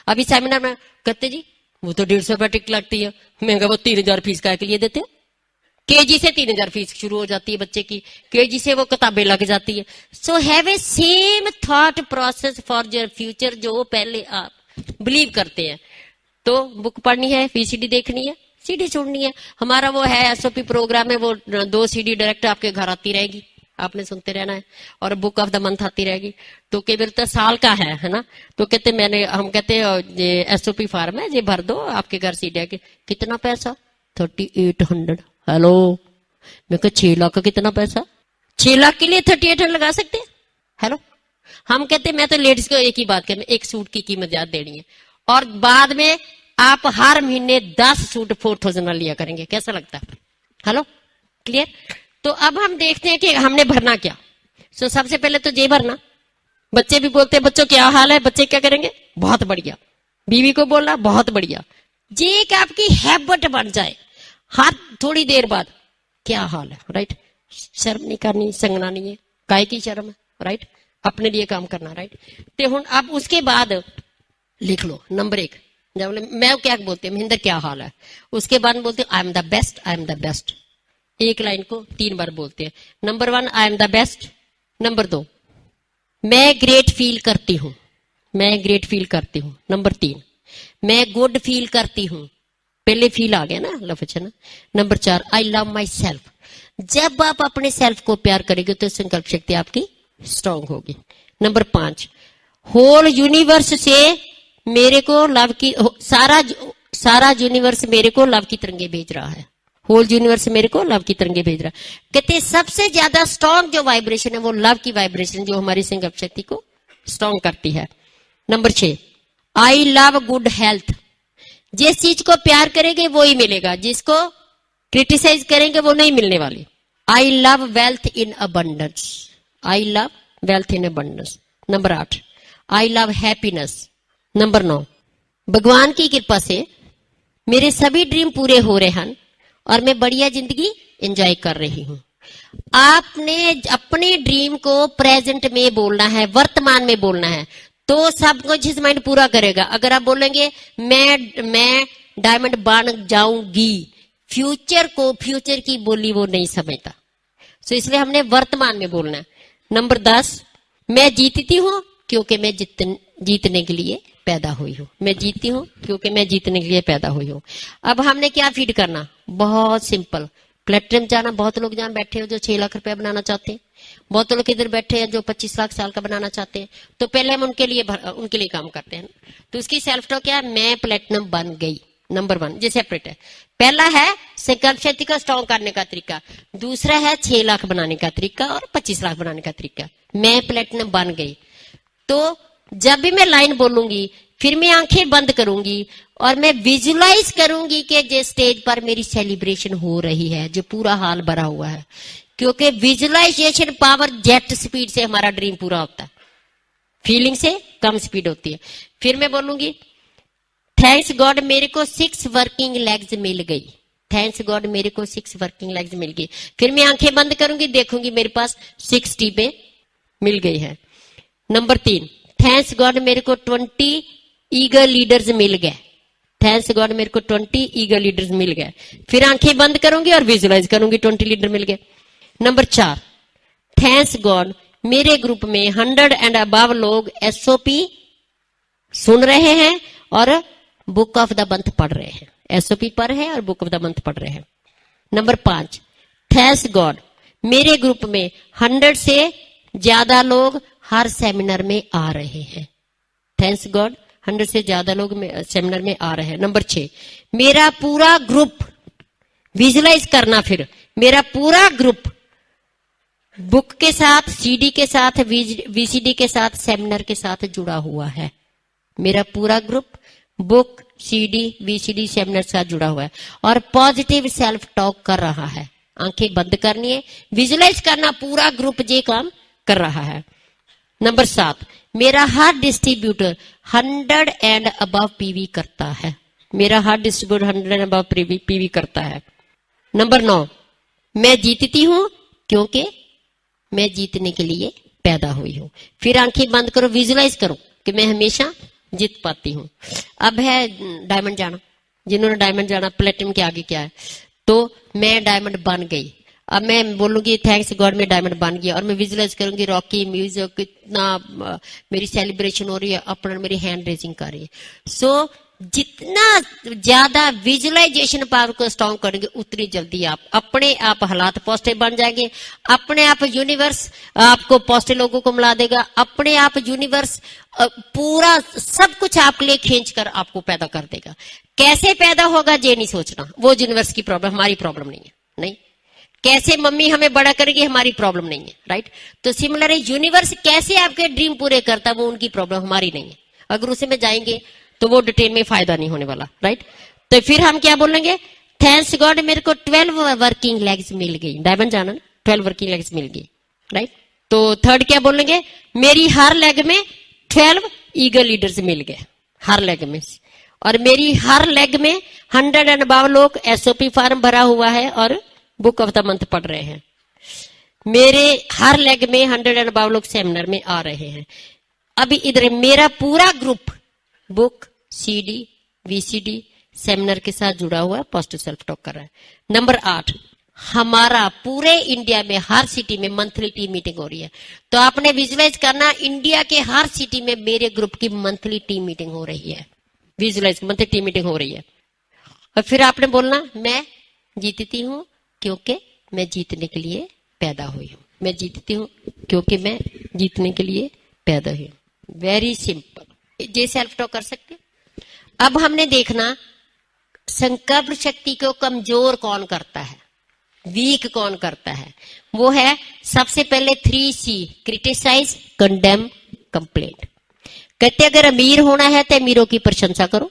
Speaker 2: अभी सेमिनार में कहते जी वो तो 150 रुपया टिकट लगती है, महंगा, वो 3000 फीस का के लिए देते हैं। केजी से 3000 फीस शुरू हो जाती है बच्चे की, केजी से वो किताबें लग जाती है। So have a same thought process for your future, जो पहले आप बिलीव करते हैं। तो बुक पढ़नी है, वीसीडी देखनी है, सीडी छोड़नी है। हमारा वो है एसओपी प्रोग्राम है, वो 2 सीडी डायरेक्ट आपके घर आती रहेगी, आपने सुनते रहना है, और बुक ऑफ द मंथ आती रहेगी। तो कई बार तो साल का है ना, तो कहते हम कहते ये एसओपी फार्म है, ये भर दो, आपके घर सीडी आके। कितना पैसा? 3800। हेलो, मैं कहा 6 लाख का कितना पैसा? 6 लाख के लिए 3800 लगा सकते हैं? हेलो, हम कहते हैं मैं तो लेडीज को एक ही बात करनी, एक सूट की कीमत ज्यादा देनी है, और बाद में आप हर महीने 10 सूट 4000 वाला लिया करेंगे। कैसा लगता है? Hello, clear? तो अब हम देखते हैं कि हमने भरना क्या। सो सबसे पहले तो जे भरना। बच्चे भी बोलते हैं बच्चों क्या हाल है, बच्चे क्या करेंगे? बहुत बढ़िया। बीवी को बोलना बहुत बढ़िया। जे एक आपकी हैबिट बन जाए, हर थोड़ी देर बाद क्या हाल है, राइट? शर्म नहीं करनी, संगना नहीं है, काय की शर्म है, राइट? अपने लिए काम करना, राइट? तो हुण अब उसके बाद लिख लो नंबर 1। जब मैं क्या बोलते हैं, महेंद्र क्या हाल है, उसके बाद बोलते I am the best, I am the best. एक लाइन को 3 बार बोलते हैं। Number 1 I am the best. Number 2 मैं ग्रेट फील करती हूं, मैं ग्रेट फील करती हूं। नंबर 3 मैं गुड फील करती हूं, पहले फील आ गया ना लफ्ज, है ना? Number 4 I love my self. जब आप अपने सेल्फ को प्यार करेंगे तो संकल्प शक्ति आपकी स्ट्रांग होगी। नंबर 5 होल यूनिवर्स से मेरे को लव की, सारा यूनिवर्स मेरे को लव की तरंगे भेज रहा है। होल यूनिवर्स मेरे को लव की तरंगे भेज रहा है। कहते सबसे ज्यादा स्ट्रांग जो वाइब्रेशन है वो लव की वाइब्रेशन, जो हमारी संकल्प शक्ति को स्ट्रांग करती है। Number 6 I love good health. जिस चीज को प्यार करेंगे वो ही मिलेगा, जिसको क्रिटिसाइज करेंगे वो नहीं मिलने वाली। I love wealth in abundance, I love wealth in abundance. Number 8 I love happiness. Number 9 भगवान की कृपा से मेरे सभी ड्रीम पूरे हो रहे हैं और मैं बढ़िया जिंदगी एंजॉय कर रही हूं। आपने अपने ड्रीम को प्रेजेंट में बोलना है, वर्तमान में बोलना है, तो सब कुछ इस माइंड पूरा करेगा। अगर आप बोलेंगे मैं डायमंड बन जाऊंगी, फ्यूचर को, फ्यूचर की बोली वो नहीं समझता। तो इसलिए हमने वर्तमान में बोलना है। नंबर 10 मैं जीतती हूं क्योंकि मैं जीतने के लिए पैदा हुई हूं। मैं जीती हूं क्योंकि मैं जीतने के लिए पैदा हुई हूं। अब हमने क्या फीड करना? बहुत सिंपल, प्लेटफॉर्म जाना। बहुत लोग जहां बैठे हो जो 6 लाख रुपया बनाना चाहते हैं, बहुत लोग इधर बैठे हैं जो 25 लाख साल का बनाना चाहते हैं। तो पहले हम उनके लिए काम करते हैं। तो उसकी सेल्फ टॉक क्या है? मैं प्लेटिनम बन गई। नंबर 1 जो सेपरेट है। पहला है संकल्प शक्ति को स्ट्रॉन्ग करने का तरीका, दूसरा है 6 लाख बनाने का तरीका और 25 लाख बनाने का तरीका। मैं प्लेटिनम बन गई। तो जब भी मैं लाइन बोलूंगी फिर मैं आंखें बंद करूंगी और मैं विजुलाइज करूंगी कि जिस स्टेज पर मेरी सेलिब्रेशन हो रही है, जो पूरा हाल भरा हुआ है, क्योंकि विजुलाइजेशन पावर जेट स्पीड से हमारा ड्रीम पूरा होता है, फीलिंग से कम स्पीड होती है। फिर मैं बोलूंगी थैंक्स गॉड मेरे को 6 वर्किंग लेग्स मिल गई, थैंक्स गॉड मेरे को 6 वर्किंग लेग्स मिल गई। फिर मैं आंखें बंद करूंगी, देखूंगी मेरे पास 6 टीबे मिल गई है। नंबर 3 थैंक्स गॉड मेरे को 20 ईगर लीडर्स मिल गए, थैंक्स गॉड मेरे को 20 ईगर लीडर्स मिल गए। फिर आंखें बंद करूंगी और विजुलाइज करूंगी 20 लीडर मिल गए। नंबर 4 थैंक्स गॉड मेरे ग्रुप में 100 एंड अबव लोग एसओपी सुन रहे हैं और बुक ऑफ द मंथ पढ़ रहे हैं, एसओपी पर है और बुक ऑफ द मंथ पढ़ रहे हैं। नंबर 5 थैंक्स गॉड मेरे ग्रुप में 100 से ज्यादा लोग हर सेमिनार में आ रहे हैं, थैंक्स गॉड 100 से ज्यादा लोग सेमिनार में आ रहे हैं। नंबर 6 मेरा पूरा ग्रुप, विजुलाइज करना, फिर मेरा पूरा ग्रुप बुक के साथ, सीडी के साथ, वीसीडी के साथ, सेमिनार के साथ जुड़ा हुआ है। मेरा पूरा group book, CD, VCD, seminar के साथ जुड़ा हुआ है और पॉजिटिव सेल्फ टॉक कर रहा है। आंखें बंद करनी है, विजुलाइज करना, पूरा ग्रुप ये काम कर रहा है। नंबर 7 मेरा हर डिस्ट्रीब्यूटर 100 एंड अबव पीवी करता है, मेरा हर डिस्ट्रीब्यूटर 100 एंड अबव पीवी करता है। नंबर 9 मैं जीतती हूं क्योंकि मैं जीतने के लिए पैदा हुई हूं। फिर आंखें बंद करो, विजुलाइज करो कि मैं हमेशा जीत पाती हूं। अब है डायमंड जाना, जिन्होंने डायमंड जाना, प्लेटिनम के आगे क्या है? तो मैं डायमंड बन गई। अब मैं बोलूंगी थैंक्स गॉड मैं डायमंड बन गया और मैं विजुलाइज करूंगी रॉकी म्यूजिक, कितना मेरी सेलिब्रेशन हो रही है, अपना मेरी हैंड रेजिंग कर रही है। सो जितना ज्यादा विजुलाइजेशन पावर को स्ट्रॉन्ग करेंगे उतनी जल्दी आप अपने आप हालात पॉजिटिव बन जाएंगे, अपने आप यूनिवर्स आपको पॉजिटिव लोगों को मिला देगा, अपने आप यूनिवर्स पूरा सब कुछ आपके लिए खींच कर आपको पैदा कर देगा। कैसे पैदा होगा ये नहीं सोचना, वो यूनिवर्स की प्रॉब्लम, हमारी प्रॉब्लम नहीं है। नहीं, कैसे मम्मी हमें बड़ा करेगी हमारी प्रॉब्लम नहीं है, राइट। तो सिमिलर है, यूनिवर्स कैसे आपके ड्रीम पूरे करता है वो उनकी प्रॉब्लम, हमारी नहीं है। अगर उसे में जाएंगे तो वो डिटेल में फायदा नहीं होने वाला, राइट। तो फिर हम क्या बोलेंगे, थैंक्स गॉड मेरे को 12 वर्किंग लेग्स मिल गई। डायमंड जाना, 12 वर्किंग लेग्स मिल गई, राइट। तो थर्ड क्या बोलेंगे, मेरी हर लेग में 12 ईगल लीडर्स मिल गए, हर लेग में। और मेरी हर लेग में 100 एंड अबव लोग एसओपी फॉर्म भरा हुआ है और बुक ऑफ द मंथ पढ़ रहे हैं। मेरे हर लेग में 100 एंड अबव लोग सेमिनार में आ रहे हैं। अभी इधर मेरा पूरा group book, CD, VCD, seminar के साथ जुड़ा हुआ है, पॉजिटिव सेल्फ टॉक कर रहा है। नंबर 8, हमारा पूरे इंडिया में हर सिटी में मंथली टीम मीटिंग हो रही है। तो आपने विजुलाइज करना, इंडिया के हर सिटी में मेरे ग्रुप की मंथली टीम मीटिंग हो रही है। विजुलाइज, मंथली टीम मीटिंग हो रही है। और फिर आपने बोलना, मैं जीतती हूं क्योंकि मैं जीतने के लिए पैदा हुई हूं। मैं जीतती हूं क्योंकि मैं जीतने के लिए पैदा हुई हूं। वेरी सिंपल, ये सेल्फ टॉक कर सकते। अब हमने देखना संकल्प शक्ति को कमजोर कौन करता है, वीक कौन करता है। वो है सबसे पहले 3C, क्रिटिसाइज, कंडेम, कंप्लेंट। कहते अगर अमीर होना है तो अमीरों की प्रशंसा करो,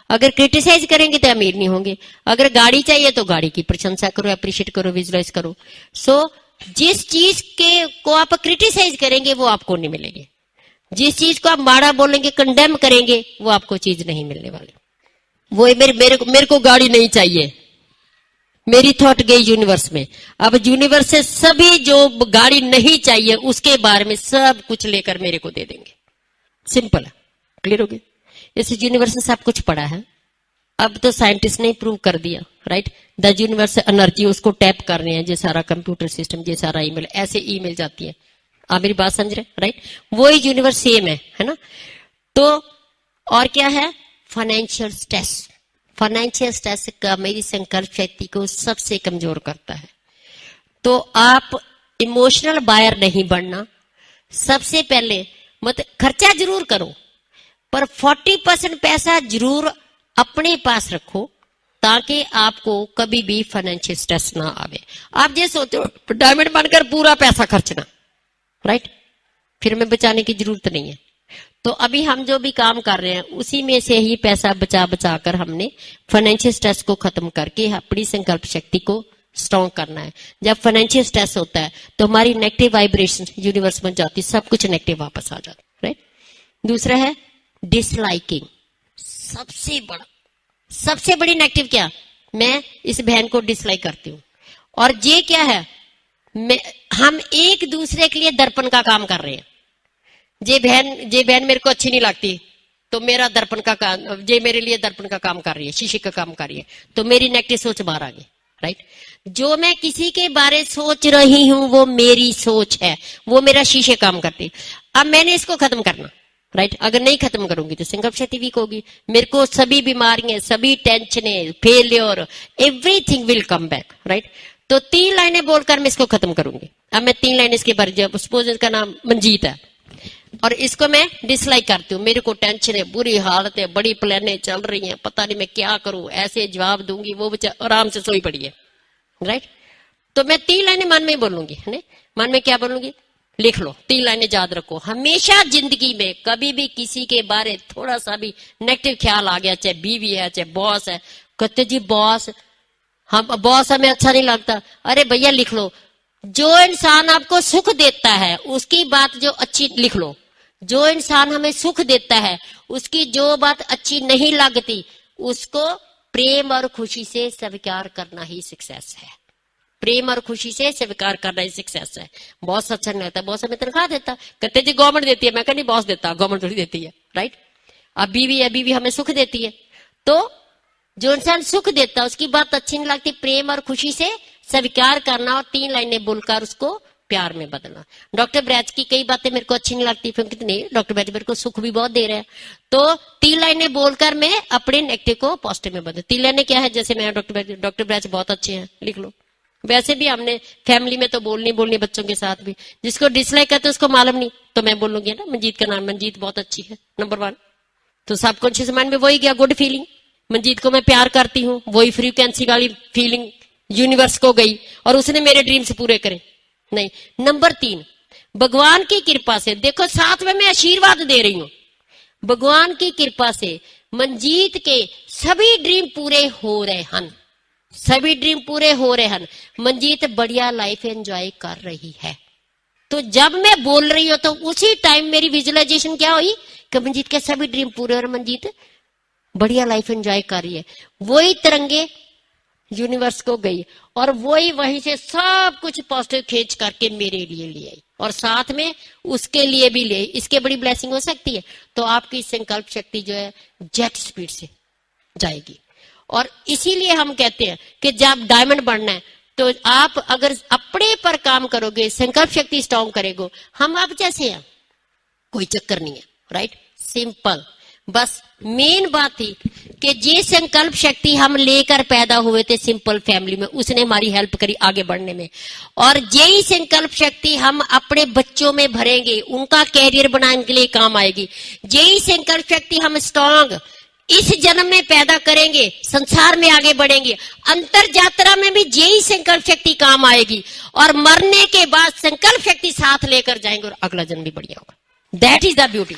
Speaker 2: अगर क्रिटिसाइज करेंगे तो अमीर नहीं होंगे। अगर गाड़ी चाहिए तो गाड़ी की प्रशंसा करो, अप्रिशिएट करो, विजुलाइज करो। सो जिस चीज के को आप क्रिटिसाइज करेंगे वो आपको नहीं मिलेगी, जिस चीज को आप माड़ा बोलेंगे, कंडेम करेंगे, वो आपको चीज नहीं मिलने वाली। वो मेरे को गाड़ी नहीं चाहिए, मेरी थॉट गई यूनिवर्स में। अब यूनिवर्स से सभी जो गाड़ी नहीं चाहिए उसके बारे में सब कुछ लेकर मेरे को दे देंगे। सिंपल है, क्लियर हो गया। इस यूनिवर्स से सब कुछ पड़ा है। अब तो साइंटिस्ट ने प्रूव कर दिया, राइट। द यूनिवर्स एनर्जी, उसको टैप कर रहे हैं, ये सारा कंप्यूटर सिस्टम, ये सारा ईमेल, ऐसे ईमेल जाती है। आप मेरी बात समझ रहे, राइट। वो ही यूनिवर्स सेम है ना। तो और क्या है, फाइनेंशियल स्ट्रेस। फाइनेंशियल स्ट्रेस का मेरी संकल्प शक्ति को सबसे कमजोर करता है। तो आप इमोशनल बायर नहीं बनना। सबसे पहले मतलब खर्चा जरूर करो, पर 40% पैसा जरूर अपने पास रखो ताकि आपको कभी भी फाइनेंशियल स्ट्रेस ना आवे। आप ये सोचो डायमंड बनकर पूरा पैसा खर्चना, राइट, फिर में बचाने की जरूरत नहीं है। तो अभी हम जो भी काम कर रहे हैं उसी में से ही पैसा बचा बचा कर हमने फाइनेंशियल स्ट्रेस को खत्म करके अपनी संकल्प शक्ति को स्ट्रॉन्ग करना है। जब फाइनेंशियल स्ट्रेस होता है तो हमारी नेगेटिव वाइब्रेशन यूनिवर्स में जाती, सब कुछ नेगेटिव वापस आ जाता, राइट। दूसरा है डिसलाइकिंग। सबसे बड़ी नेगेटिव क्या, मैं इस बहन को डिसलाइक करती हूं। और ये क्या है, हम एक दूसरे के लिए दर्पण का काम कर रहे हैं। जे बहन मेरे को अच्छी नहीं लगती तो मेरा दर्पण का काम, जे मेरे लिए दर्पण का काम कर रही है, शीशे का काम कर रही है, तो मेरी नेगेटिव सोच बाहर आ गई, राइट। जो मैं किसी के बारे सोच रही हूं वो मेरी सोच है, वो मेरा शीशे काम करती। अब मैंने इसको खत्म करना, राइट। अगर नहीं खत्म करूंगी तो संकल्प शक्ति वीक होगी। मेरे को सभी बीमारियां, सभी टेंशनें, failure, everything will come back, right. तो 3 लाइनें बोलकर मैं इसको खत्म करूंगी। अब मैं 3 लाइनें इसके बारे, सपोज इसका नाम मंजीत है और इसको मैं डिसलाइक करती हूँ। मेरे को टेंशन है, बुरी हालत है, बड़ी प्लाने चल रही हैं, पता नहीं मैं क्या करूं, ऐसे जवाब दूंगी, वो बेचारा आराम से सोई पड़ी है, राइट। तो मैं 3 लाइनें मन में बोलूंगी, है मन में क्या बोलूंगी, लिख लो 3 लाइनें याद रखो। हमेशा जिंदगी में कभी भी किसी के बारे थोड़ा सा भी नेगेटिव ख्याल आ गया, चाहे बीवी है, चाहे बॉस है, कहते जी बॉस हमें अच्छा नहीं लगता, अरे भैया लिख लो, जो इंसान आपको सुख देता है उसकी बात जो अच्छी, लिख लो, जो इंसान हमें सुख देता है उसकी जो बात अच्छी नहीं लगती उसको प्रेम और खुशी से स्वीकार करना ही सक्सेस है। प्रेम और खुशी से स्वीकार करना ही सक्सेस है। बॉस अच्छा नहीं लगता, बॉस हमें तनख्वाह देता, कहते जी गवर्नमेंट देती है, मैं कहनी बॉस देता, गवर्नमेंट थोड़ी देती है, राइट। अब बीवी है, बीवी हमें सुख देती है, तो जो इंसान सुख देता है उसकी बात अच्छी नहीं लगती, प्रेम और खुशी से स्वीकार करना और 3 लाइनें बोलकर उसको प्यार में बदलना। डॉक्टर ब्रैच की कई बातें मेरे को अच्छी नहीं लगती, फिर कितनी डॉक्टर ब्रैच मेरे को सुख भी बहुत दे रहे हैं, तो 3 लाइनें बोलकर मैं अपने नेगेटिव को पॉजिटिव में बदल। 3 लाइनें क्या है, जैसे मैं डॉक्टर ब्रैच बहुत अच्छे हैं, लिख लो। वैसे भी हमने फैमिली में तो बोलनी बच्चों के साथ भी, जिसको डिसलाइक करते उसको मालूम नहीं, तो मैं बोलूंगी ना मंजीत का नाम, मंजीत बहुत अच्छी है, नंबर 1। तो सबकॉन्शियस माइंड में वही गया, गुड फीलिंग। मंजीत को मैं प्यार करती हूँ, वही फ्रीक्वेंसी वाली फीलिंग यूनिवर्स को गई और उसने मेरे ड्रीम्स पूरे करे, नहीं। नंबर 3, भगवान की कृपा से, देखो साथ में मैं आशीर्वाद दे रही हूं, भगवान की कृपा से मनजीत के सभी ड्रीम पूरे हो रहे हैं, सभी ड्रीम पूरे हो रहे हैं। मनजीत बढ़िया लाइफ एंजॉय कर रही है। तो जब मैं बोल रही हूं तो उसी टाइम मेरी विजुअलाइजेशन क्या हुई कि मनजीत के सभी ड्रीम पूरे और मनजीत बढ़िया लाइफ एंजॉय कर रही है। वही तरंगे यूनिवर्स को गई और वही वहीं से सब कुछ पॉजिटिव खींच करके मेरे लिए ले आई और साथ में उसके लिए भी ले आई। इसके बड़ी ब्लेसिंग हो सकती है। तो आपकी संकल्प शक्ति जो है जेट स्पीड से जाएगी। और इसीलिए हम कहते हैं कि जब डायमंड बनना है तो आप अगर अपने पर काम करोगे, संकल्प शक्ति स्ट्रॉन्ग करेगो, हम आप जैसे हैं, कोई चक्कर नहीं है, राइट, सिंपल। बस मेन बात थी कि जे संकल्प शक्ति हम लेकर पैदा हुए थे सिंपल फैमिली में, उसने हमारी हेल्प करी आगे बढ़ने में। और यही संकल्प शक्ति हम अपने बच्चों में भरेंगे, उनका कैरियर बनाने के लिए काम आएगी। यही संकल्प शक्ति हम स्ट्रॉन्ग इस जन्म में पैदा करेंगे, संसार में आगे बढ़ेंगे, अंतर यात्रा में भी यही संकल्प शक्ति काम आएगी और मरने के बाद संकल्प शक्ति साथ लेकर जाएंगे और अगला जन्म भी बढ़िया होगा। That is the beauty,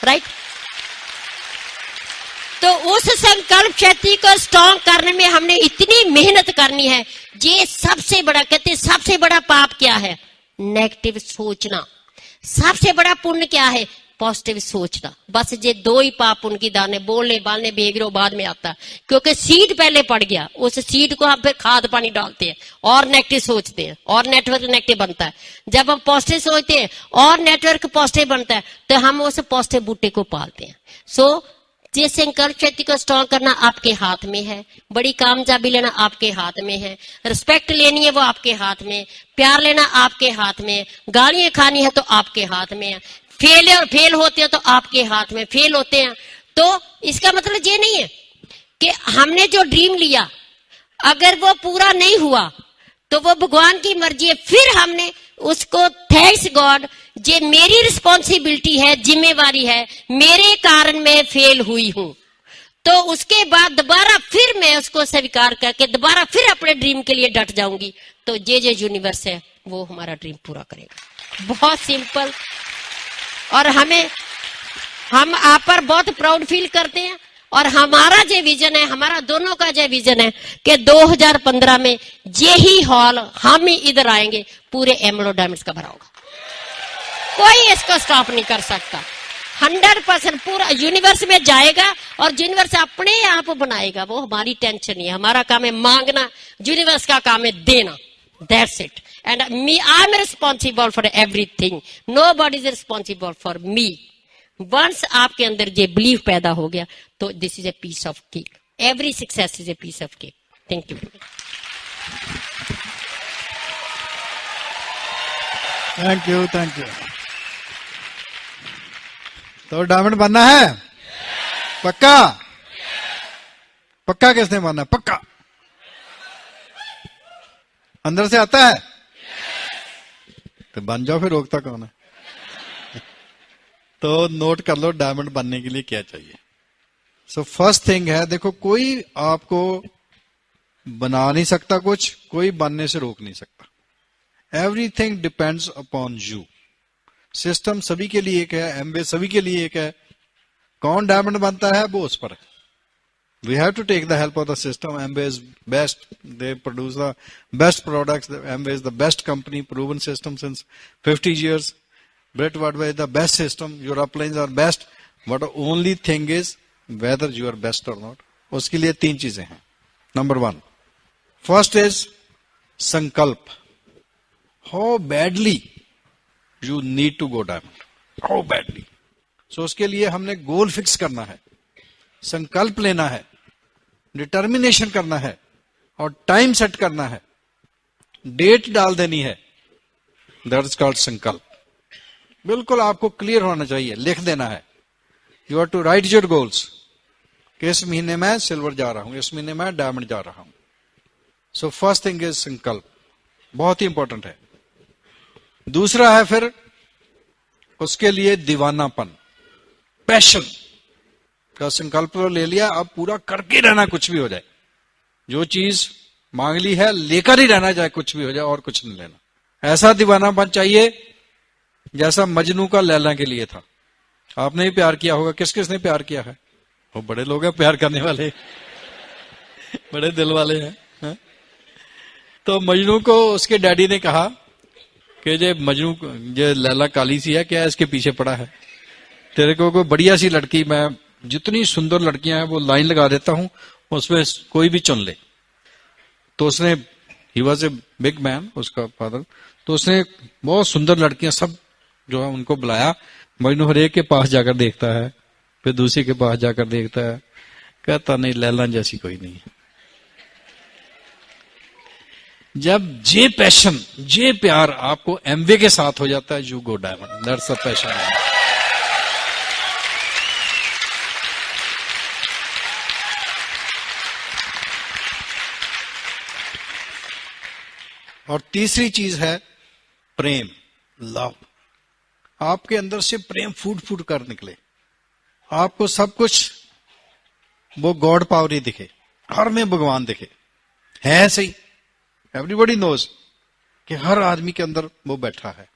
Speaker 2: right. तो उस संकल्प शक्ति को स्ट्रॉन्ग करने में हमने इतनी मेहनत करनी है। ये सबसे बड़ा, कहते सबसे बड़ा पाप क्या है? नेगेटिव सोचना। सबसे बड़ा पुण्य क्या है? पॉजिटिव सोचना। बस ये 2 ही पाप उनकी दाने, बोलने बालने बिहेवियर बाद में आता है, क्योंकि सीड पहले पड़ गया, उस सीड को हम फिर खाद पानी डालते हैं और नेगेटिव सोचते हैं और नेटवर्क नेगेटिव बनता है। जब हम पॉजिटिव सोचते हैं और नेटवर्क पॉजिटिव बनता है तो हम उस पॉजिटिव बूटे को पालते हैं। सो ये संकल्प शक्ति को स्ट्रॉन्ग करना आपके हाथ में है, बड़ी कामयाबी लेना आपके हाथ में है, रिस्पेक्ट लेनी है वो आपके हाथ में, प्यार लेना आपके हाथ में, गालियां खानी है तो आपके हाथ में है, फेल होते हैं तो आपके हाथ में, फेल होते हैं तो इसका मतलब ये नहीं है कि हमने जो ड्रीम लिया अगर वो पूरा नहीं हुआ तो वो भगवान की मर्जी है, फिर हमने उसको थैंक्स गॉड, ये मेरी रिस्पॉन्सिबिलिटी है, जिम्मेवारी है, मेरे कारण मैं फेल हुई हूं, तो उसके बाद दोबारा फिर मैं उसको स्वीकार करके दोबारा फिर अपने ड्रीम के लिए डट जाऊंगी। तो ये यूनिवर्स है वो हमारा ड्रीम पूरा करेगा। बहुत सिंपल। और हम आप पर बहुत प्राउड फील करते हैं और हमारा जो विजन है, हमारा दोनों का जो विजन है कि 2015 में यही हॉल हम ही इधर आएंगे, पूरे एमरो डायमंड्स का भरा होगा, कोई इसको स्टॉप नहीं कर सकता। 100% पूरा यूनिवर्स में जाएगा और यूनिवर्स अपने आप बनाएगा, वो हमारी टेंशन नहीं है। हमारा काम है मांगना, यूनिवर्स का काम है देना। That's it. And I'm responsible for everything. Nobody is responsible for me. Once आपके अंदर ये belief पैदा हो गया तो this is a piece of cake. Every success is a piece of cake. Thank you.
Speaker 1: Thank you, thank you. तो diamond बनना है पक्का? पक्का किसने बनना है? पक्का अंदर से आता है तो बन जाओ, फिर रोकता कौन है? तो नोट कर लो डायमंड बनने के लिए क्या चाहिए। सो फर्स्ट थिंग है, देखो कोई आपको बना नहीं सकता कुछ, कोई बनने से रोक नहीं सकता। Everything depends upon you. System सभी के लिए एक है, एमबे सभी के लिए एक है। कौन डायमंड बनता है वो उस पर है। We have to take the help of the system. Amway is best. They produce the best products. Amway is the best company, proven system since 50 years. Brett Wadway is the best system. Your uplines are best. But the only thing is whether you are best or not. उसके लिए 3 चीजें हैं. Number 1. First is संकल्प. How badly you need to go diamond. How badly. So उसके लिए हमने गोल fix करना है, संकल्प लेना है, डिटर्मिनेशन करना है और टाइम सेट करना है, डेट डाल देनी है। दैट इज कॉल्ड संकल्प। बिल्कुल आपको क्लियर होना चाहिए, लिख देना है। You are to write your goals कि इस महीने में सिल्वर जा रहा हूं, इस महीने में डायमंड जा रहा हूं। सो फर्स्ट थिंग इज संकल्प, बहुत ही इंपॉर्टेंट है। दूसरा है फिर उसके लिए दीवानापन, पैशन का संकल्प ले लिया, अब पूरा करके रहना, कुछ भी हो जाए। जो चीज मांग ली है, लेकर ही रहना, चाहे कुछ भी हो जाए, और कुछ नहीं लेना। ऐसा दीवानापन चाहिए जैसा मजनू का लैला के लिए था। आपने ही प्यार किया होगा, किस किसने प्यार किया है? वो बड़े लोग हैं प्यार करने वाले, बड़े दिल वाले हैं, है? तो मजनू को उसके डैडी ने कहा कि जे मजनू, ये लैला काली सी है, क्या इसके पीछे पड़ा है? तेरे को कोई बढ़िया सी लड़की, मैं जितनी सुंदर लड़कियां हैं वो लाइन लगा देता हूं, उसमें कोई भी चुन ले। तो उसने, he was a big man, उसका फादर, तो उसने बहुत सुंदर लड़कियां सब जो है उनको बुलाया। मजनू हर एक के पास जाकर देखता है, फिर दूसरे के पास जाकर देखता है, कहता नहीं, लैला जैसी कोई नहीं है। जब जे पैशन, जे प्यार आपको एमवे के साथ हो जाता है, you go diamond, that's the passion. और तीसरी चीज है प्रेम, लव। आपके अंदर से प्रेम फूट फूट कर निकले, आपको सब कुछ वो गॉड पावर ही दिखे, हर में भगवान दिखे। है सही, एवरीबॉडी नोज कि हर आदमी के अंदर वो बैठा है,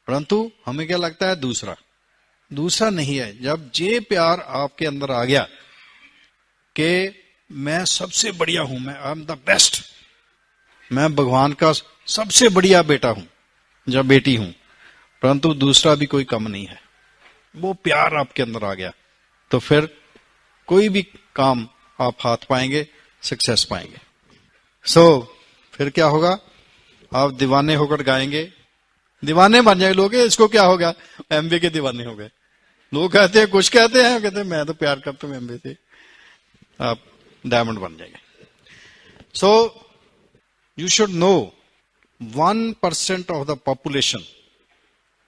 Speaker 1: परंतु हमें क्या लगता है दूसरा नहीं है। जब ये प्यार आपके अंदर आ गया कि मैं सबसे बढ़िया हूं, मैं आई एम द बेस्ट, मैं भगवान का सबसे बढ़िया बेटा हूं या बेटी हूं, परंतु दूसरा भी कोई कम नहीं है, वो प्यार आपके अंदर आ गया, तो फिर कोई भी काम आप हाथ पाएंगे, सक्सेस पाएंगे। फिर क्या होगा? आप दीवाने होकर गाएंगे, दीवाने बन जाए लोग। इसको क्या होगा? एमबे के दीवाने हो गए। लोग कहते हैं, कुछ कहते हैं, कहते हैं मैं तो प्यार करता हूं एमबे से, आप डायमंड बन जाएंगे। You should know 1% of the population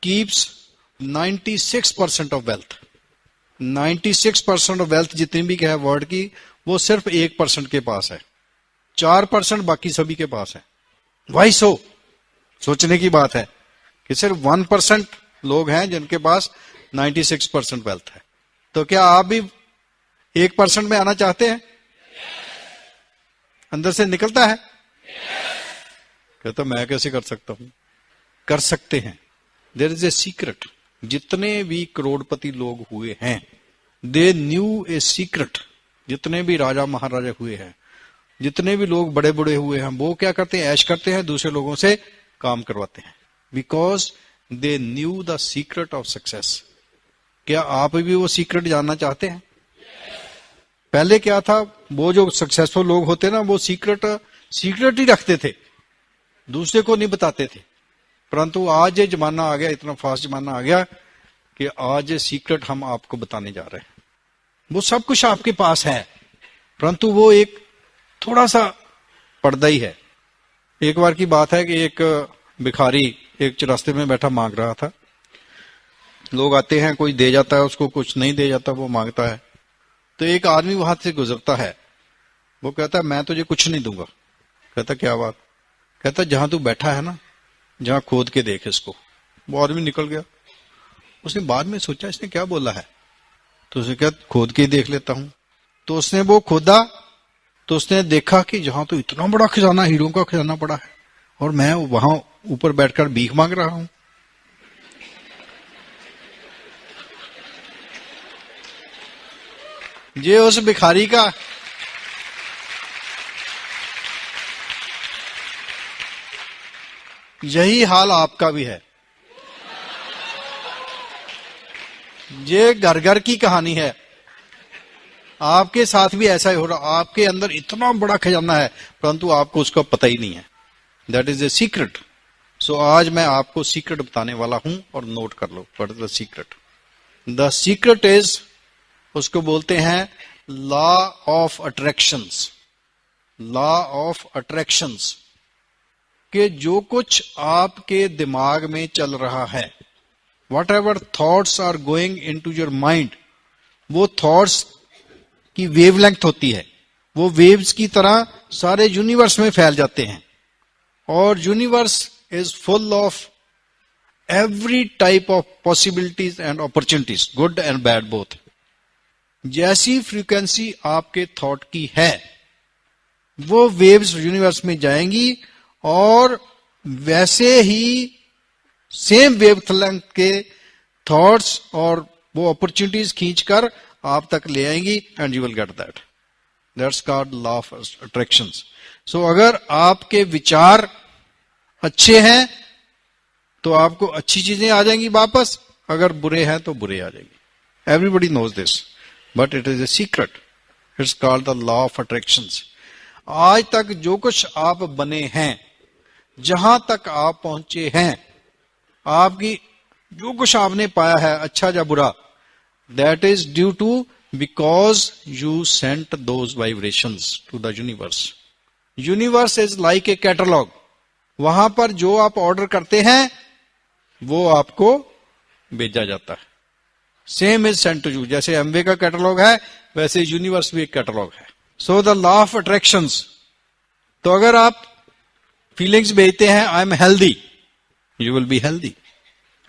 Speaker 1: keeps 96% of wealth. 96% of wealth जितनी भी है वर्ल्ड की, वो सिर्फ 1% के पास है, 4% बाकी सभी के पास है। Why so? सोचने की बात है कि सिर्फ 1% लोग हैं जिनके पास 96% वेल्थ है। तो क्या आप भी 1% में आना चाहते हैं? अंदर से निकलता है? कहता मैं कैसे कर सकता हूं? कर सकते हैं। There is a secret. जितने भी करोड़पति लोग हुए हैं, दे न्यू ए सीक्रेट। जितने भी राजा महाराजा हुए हैं, जितने भी लोग बड़े बड़े हुए हैं, वो क्या करते हैं? ऐश करते हैं, दूसरे लोगों से काम करवाते हैं, because they knew the secret of success. क्या आप भी वो सीक्रेट जानना चाहते हैं? पहले क्या था, वो जो सक्सेसफुल लोग होते ना, वो सीक्रेट ही रखते थे, दूसरे को नहीं बताते थे। परंतु आज ये जमाना आ गया, इतना फास्ट जमाना आ गया कि आज ये सीक्रेट हम आपको बताने जा रहे हैं। वो सब कुछ आपके पास है, परंतु वो एक थोड़ा सा पर्दा ही है। एक बार की बात है कि एक भिखारी एक रास्ते में बैठा मांग रहा था। लोग आते हैं, कोई दे जाता है उसको, कुछ नहीं दे जाता, वो मांगता है। तो एक आदमी वहां से गुजरता है, वो कहता है मैं तुझे कुछ नहीं दूंगा। कहता क्या बात? कहता जहां तू बैठा है ना, जहां खोद के देख इसको। वो आदमी निकल गया। उसने बाद में सोचा इसने क्या बोला है, तो उसने कहा खोद के ही देख लेता हूं। तो उसने वो खोदा, तो उसने देखा कि जहां तो इतना बड़ा खजाना, हीरों का खजाना पड़ा है, और मैं वहां ऊपर बैठकर भीख मांग रहा हूं। ये उस भिखारी का यही हाल आपका भी है। ये घर घर की कहानी है, आपके साथ भी ऐसा ही हो रहा। आपके अंदर इतना बड़ा खजाना है, परंतु आपको उसका पता ही नहीं है। That is a secret. So आज मैं आपको सीक्रेट बताने वाला हूं, और नोट कर लो what is the secret. The secret is, उसको बोलते हैं law of attractions. Law of attractions कि जो कुछ आपके दिमाग में चल रहा है, whatever thoughts are going into your mind, वो थॉट्स की वेवलेंथ होती है, वो वेव्स की तरह सारे यूनिवर्स में फैल जाते हैं। और universe is full of every type of possibilities and opportunities, good and bad both. जैसी फ्रीक्वेंसी आपके थॉट की है, वो वेव्स यूनिवर्स में जाएंगी और वैसे ही सेम वेव लेंथ के थॉट्स और वो अपॉर्चुनिटीज खींचकर आप तक ले आएंगी and you will get that. That's called law of attractions. So अगर आपके विचार अच्छे हैं तो आपको अच्छी चीजें आ जाएंगी वापस, अगर बुरे हैं तो बुरे आ जाएंगे. Everybody knows this but it is a secret. It's called the law of attractions. आज तक जो कुछ आप बने हैं, जहां तक आप पहुंचे हैं, आपकी जो कुछ आपने पाया है अच्छा या बुरा, that is due to because you sent those vibrations to the universe. Universe is like a catalogue. वहां पर जो आप ऑर्डर करते हैं वो आपको भेजा जाता है. Same is sent to you. जैसे एमवे का कैटलॉग है वैसे यूनिवर्स भी एक कैटलॉग है. So the law of attractions. तो अगर आप फीलिंग्स भेजते हैं I am healthy, you will be healthy.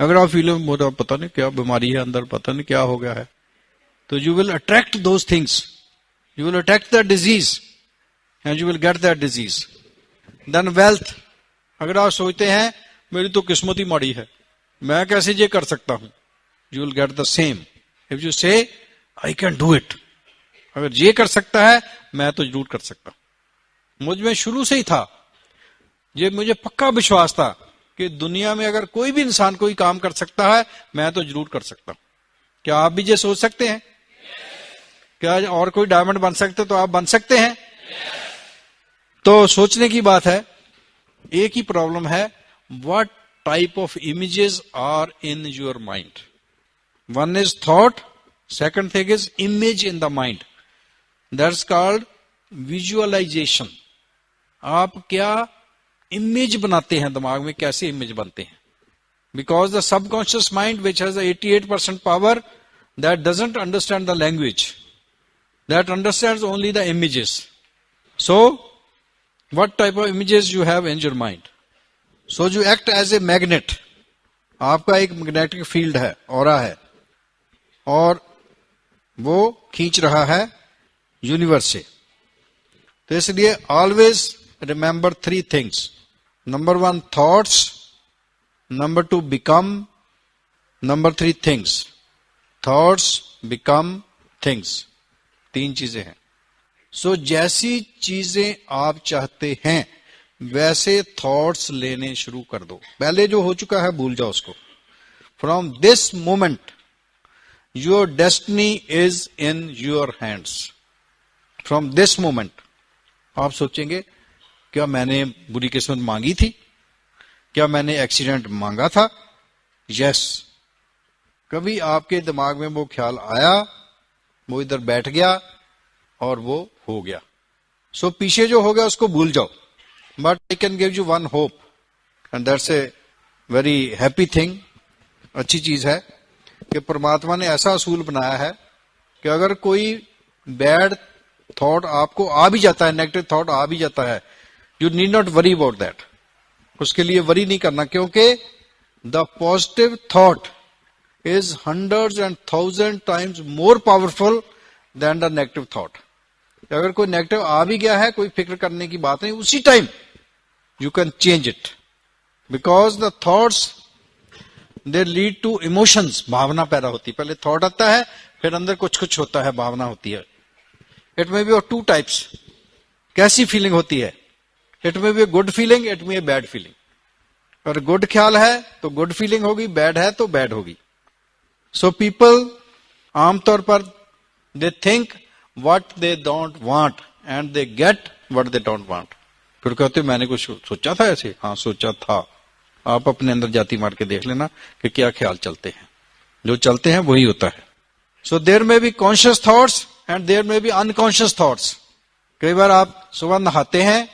Speaker 1: अगर आप फीलिंग मोटा पता नहीं क्या बीमारी है अंदर, पता नहीं क्या हो गया है, तो you will attract those things. You will attract the disease and you will get that disease. Then wealth. अगर आप सोचते हैं मेरी तो किस्मत ही माड़ी है, मैं कैसे ये कर सकता हूं, you will get the same. If you से आई कैन डू इट, अगर ये कर सकता है मैं तो जरूर कर सकता हूं. मुझ में शुरू से ही था, ये मुझे पक्का विश्वास था कि दुनिया में अगर कोई भी इंसान कोई काम कर सकता है मैं तो जरूर कर सकता हूं. क्या आप भी ये सोच सकते हैं? क्या और कोई डायमंड बन सकते तो आप बन सकते हैं? तो सोचने की बात है. एक ही प्रॉब्लम है, what type of images are in your mind. One is thought, second thing is image in the mind. That's called visualisation. आप क्या इमेज बनाते हैं दिमाग में, कैसे इमेज बनते हैं. Because the subconscious mind which has 88% power, that doesn't understand the language, that understands only the images. So what type of images you have in your mind? So you act as a magnet. आपका एक magnetic field है, aura है, और वो खींच रहा है universe से. तो इसलिए always remember 3 things. Number 1 thoughts, number 2 become, number 3 things. Thoughts become things, 3 चीजें हैं. सो जैसी चीजें आप चाहते हैं वैसे थॉट्स लेने शुरू कर दो. पहले जो हो चुका है भूल जाओ उसको. From this moment your destiny is in your hands. From this moment आप सोचेंगे क्या मैंने बुरी किस्मत मांगी थी, क्या मैंने एक्सीडेंट मांगा था. यस, कभी आपके दिमाग में वो ख्याल आया, वो इधर बैठ गया और वो हो गया. सो पीछे जो हो गया उसको भूल जाओ. But I can give you one hope and that's a very happy thing. अच्छी चीज है कि परमात्मा ने ऐसा असूल बनाया है कि अगर कोई बैड थॉट आपको आ भी जाता है, नेगेटिव थॉट आ भी जाता है, you need not worry about that. उसके लिए वरी नहीं करना, क्योंकि the positive thought is 100s and 1000 times more powerful than the negative thought. अगर कोई नेगेटिव आ भी गया है, कोई फिक्र करने की बात नहीं, उसी time you can change it. Because the thoughts they lead to emotions. भावना पैदा होती है. पहले थॉट आता है, फिर अंदर कुछ कुछ होता है, भावना होती है. It may be of 2 types. कैसी फीलिंग होती है? It may be good feeling, it may bad feeling. अगर गुड ख्याल है तो गुड फीलिंग होगी, बैड है तो बैड होगी. सो पीपल आमतौर पर they think what they don't want and they get what they don't want. फिर कहते मैंने कुछ सोचा था ऐसे. हाँ सोचा था. आप अपने अंदर जाती मार के देख लेना कि क्या ख्याल चलते हैं. जो चलते हैं वही होता है. So there may be conscious thoughts and there may be unconscious thoughts. कई बार आप सुबह नहाते हैं,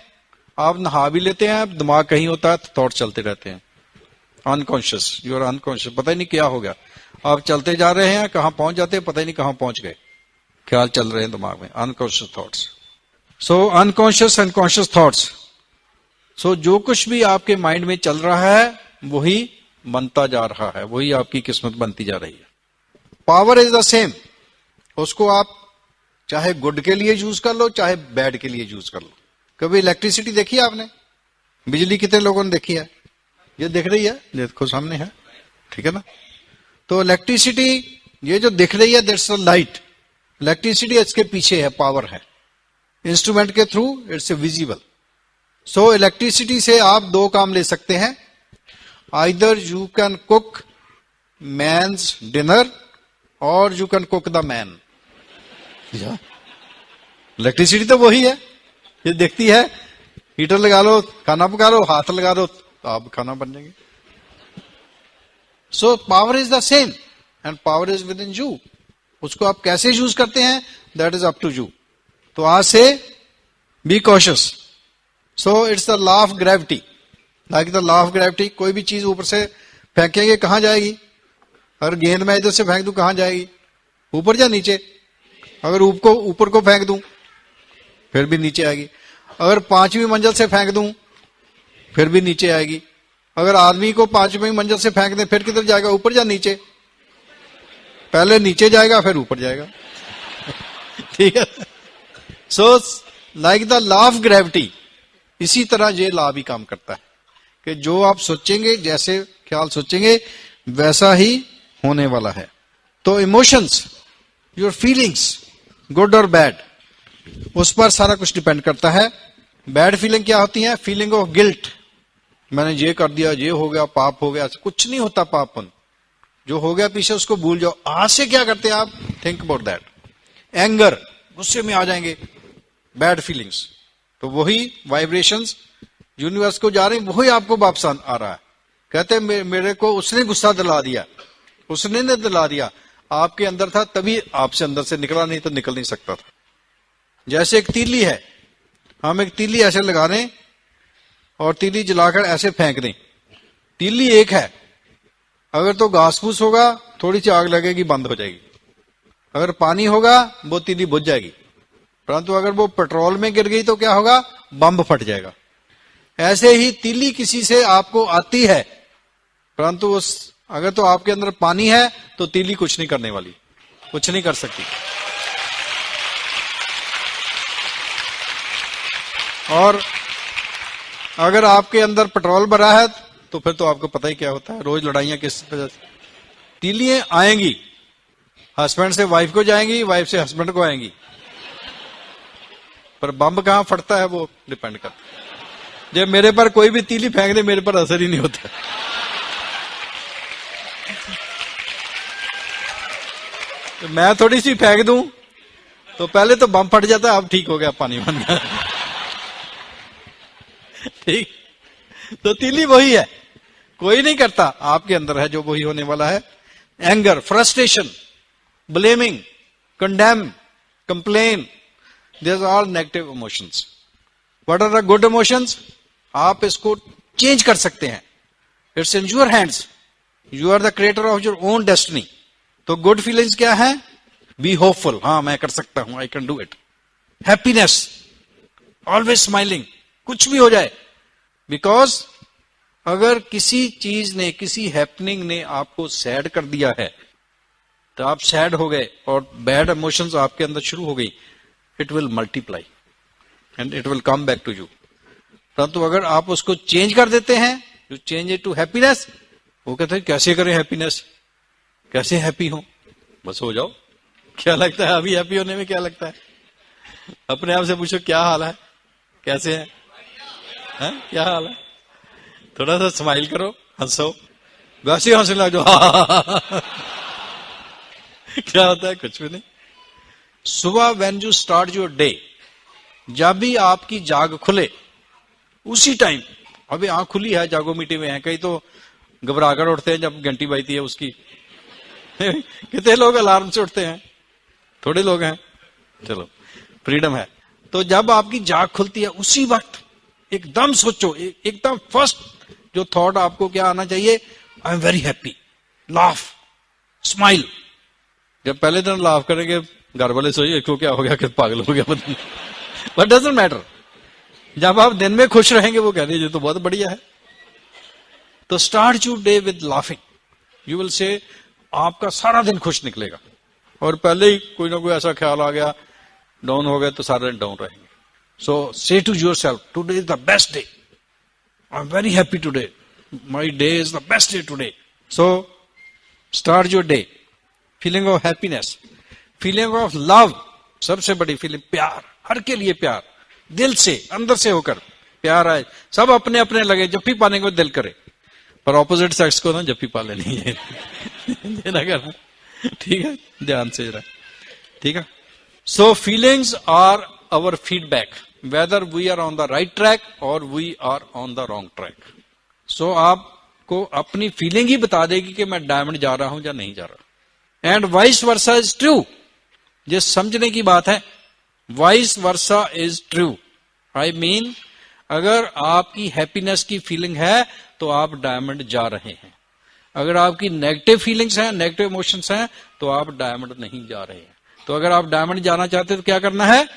Speaker 1: आप नहा भी लेते हैं, दिमाग कहीं होता है तो थॉट चलते रहते हैं. Unconscious, you are unconscious. पता ही नहीं क्या हो गया, आप चलते जा रहे हैं, कहां पहुंच जाते हैं पता ही नहीं कहां पहुंच गए. ख्याल चल रहे हैं दिमाग में, unconscious thoughts. So unconscious and conscious thoughts. So जो कुछ भी आपके माइंड में चल रहा है वही बनता जा रहा है, वही आपकी किस्मत बनती जा रही है. Power is the same. उसको आप चाहे गुड के लिए यूज कर लो, चाहे बैड के लिए यूज कर लो. कभी इलेक्ट्रिसिटी देखी है आपने? बिजली कितने लोगों ने देखी है? ये दिख रही है, देखो सामने है, ठीक है ना? तो इलेक्ट्रिसिटी ये जो दिख रही है, दैट्स अ लाइट। इलेक्ट्रिसिटी इसके पीछे है, पावर है, इंस्ट्रूमेंट के through it's visible. So electricity से आप दो काम ले सकते हैं, either you can cook man's dinner और you can cook the man. Electricity तो वही है, ये देखती है, हीटर लगा लो खाना पका लो, हाथ लगा दो तो आप खाना बन जाएंगे। So power is the same and power is within you. उसको आप कैसे यूज करते हैं, that is up to you. तो आज से be cautious. So it's the law of gravity, like the law of gravity. कोई भी चीज ऊपर से फेंकेंगे कहां जाएगी? अगर गेंद मैं इधर से फेंक दूं कहां जाएगी? ऊपर या नीचे? अगर ऊपर को फेंक दूं फिर भी नीचे आएगी। अगर 5वीं मंजिल से फेंक दूं फिर भी नीचे आएगी। अगर आदमी को 5वीं मंजिल से फेंक दें फिर किधर जाएगा, ऊपर या नीचे? पहले नीचे जाएगा फिर ऊपर जाएगा। ठीक है। So like the law of gravity, इसी तरह ये लॉ भी काम करता है कि जो आप सोचेंगे, जैसे ख्याल सोचेंगे वैसा ही होने वाला है। तो इमोशंस, योर फीलिंग्स, गुड और बैड, उस पर सारा कुछ डिपेंड करता है। बैड फीलिंग क्या होती है? फीलिंग ऑफ गिल्ट, मैंने ये कर दिया, ये हो गया, पाप हो गया। कुछ नहीं होता पापन, जो हो गया पीछे उसको भूल जाओ। आज से क्या करते हैं आप? Think about that. एंगर, गुस्से में आ जाएंगे, बैड फीलिंग्स। तो वही वाइब्रेशंस यूनिवर्स को जा रही, वही आपको वापस आ रहा है। कहते हैं मेरे को उसने गुस्सा दिला दिया, उसने ने दिला दिया, आपके अंदर था तभी आपसे अंदर से निकला, नहीं तो निकल नहीं सकता था। जैसे एक तीली है, हम एक तीली ऐसे लगा दें और तीली जलाकर ऐसे फेंक दें, तीली एक है। अगर तो घास फूस होगा थोड़ी सी आग लगेगी, बंद हो जाएगी। अगर पानी होगा वो तीली बुझ जाएगी। परंतु अगर वो पेट्रोल में गिर गई तो क्या होगा? बम फट जाएगा। ऐसे ही तीली किसी से आपको आती है, परंतु अगर तो आपके अंदर पानी है तो तीली कुछ नहीं करने वाली, कुछ नहीं कर सकती। और अगर आपके अंदर पेट्रोल भरा है तो फिर तो आपको पता ही क्या होता है, रोज लड़ाइयां किस वजह से। तीलियां आएंगी, हस्बैंड से वाइफ को जाएंगी, वाइफ से हस्बैंड को आएंगी, पर बम कहां फटता है वो डिपेंड करता है। जब मेरे पर कोई भी तीली फेंक दे मेरे पर असर ही नहीं होता। तो मैं थोड़ी सी फेंक दूं तो पहले तो बम फट जाता है, अब ठीक हो गया, पानी बन गया। ठीक। तो तीली वही है, कोई नहीं करता, आपके अंदर है जो वही होने वाला है। Anger, frustration, blaming, condemn, complain, there are all negative emotions. What are the good emotions? आप इसको चेंज कर सकते हैं। It's in your hands, you are the creator of your own destiny. तो गुड फीलिंग्स क्या है? बी होपफुल, हाँ मैं कर सकता हूं, I can do it. Happiness, always smiling, कुछ भी हो जाए। बिकॉज अगर किसी चीज ने, किसी हैपनिंग ने आपको सैड कर दिया है तो आप सैड हो गए और बैड इमोशंस आपके अंदर शुरू हो गई, it will multiply and it will come back to you. परंतु अगर आप उसको चेंज कर देते हैं, you change it to happiness, वो कहते हैं कैसे करें हैप्पीनेस, कैसे हैप्पी हो? बस हो जाओ। क्या लगता है अभी हैप्पी होने में? क्या लगता है? अपने आप से पूछो क्या हाल है, कैसे है? क्या हाल है? थोड़ा सा स्माइल करो, हंसो, वैसे हंसने लग जाओ। क्या होता है? कुछ भी नहीं। सुबह when you start your day, जब भी आपकी जाग खुले उसी टाइम, अभी आंख खुली है, जागो मीटिंग में है, कई तो घबरा कर उठते हैं जब घंटी बजती है उसकी। कितने लोग अलार्म से उठते हैं? थोड़े लोग हैं, चलो फ्रीडम है। तो जब आपकी जाग खुलती है उसी वक्त एकदम सोचो, एकदम फर्स्ट जो थॉट आपको क्या आना चाहिए? I am very happy, laugh, smile. जब पहले दिन लाफ करेंगे घर वाले सोचिए इसको क्या हो गया, कि पागल हो गया, पता नहीं, बट डजंट मैटर। जब आप दिन में खुश रहेंगे वो कह रही है तो बहुत बढ़िया है। तो start your day with laughing, you will say आपका सारा दिन खुश निकलेगा। और पहले ही कोई ना कोई ऐसा ख्याल आ गया, डाउन हो गया तो सारा दिन डाउन रहेंगे।
Speaker 3: So say to yourself, today is the best day. I'm very happy today. My day is the best day today.
Speaker 1: So start your day. Feeling of happiness. Feeling of love. सबसे बड़ी feeling प्यार, हर के लिए प्यार, दिल से अंदर से होकर प्यार आए। सब अपने अपने लगे, जप्फी पाने को दिल करे, पर ऑपोजिट सेक्स को ना जप्फी पा लेनी है। ठीक है, ध्यान से जरा, ठीक है। So feelings are our feedback whether we are on the right track और we are on the wrong track. So आपको अपनी फीलिंग ही बता देगी कि मैं डायमंड जा रहा हूं या नहीं जा रहा। And vice versa is true, ये समझने की बात है। Vice versa is true, I mean अगर आपकी हैप्पीनेस की फीलिंग है तो आप डायमंड जा रहे हैं। अगर आपकी नेगेटिव फीलिंग्स हैं, नेगेटिव इमोशंस हैं, तो आप डायमंड नहीं जा रहे हैं। तो अगर आप डायमंड जाना चाहते हैं तो क्या करना है?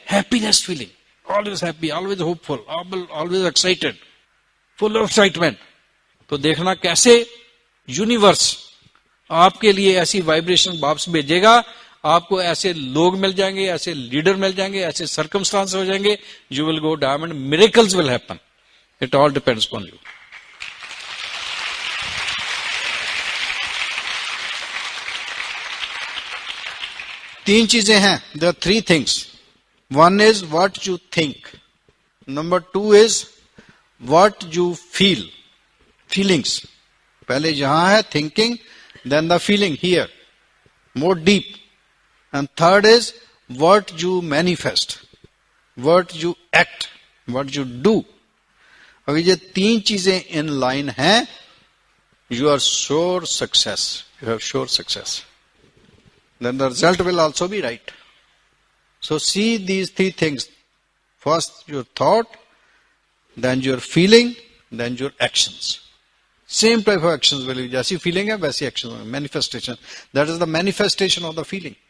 Speaker 1: Happiness feeling, always happy, always hopeful, always excited, full of excitement. तो देखना कैसे यूनिवर्स आपके लिए ऐसी वाइब्रेशन वापस भेजेगा। आपको ऐसे लोग मिल जाएंगे, ऐसे लीडर मिल जाएंगे, ऐसे सर्कमस्टांस हो जाएंगे, you will go diamond, miracles will happen. It all depends on you. तीन चीजें हैं, there are three things. One is what you think, number two is what you feel, feelings. पहले यहां है thinking, then the feeling here, more deep. And third is what you manifest, what you act, what you do. अगर ये तीन चीजें in line हैं, you are sure success. You have sure success. Then the result will also be right. So see these three things. First your thought, then your feeling, then your actions. Same type of actions will be. जैसी feeling है वैसी action, manifestation. That is the manifestation of the feeling.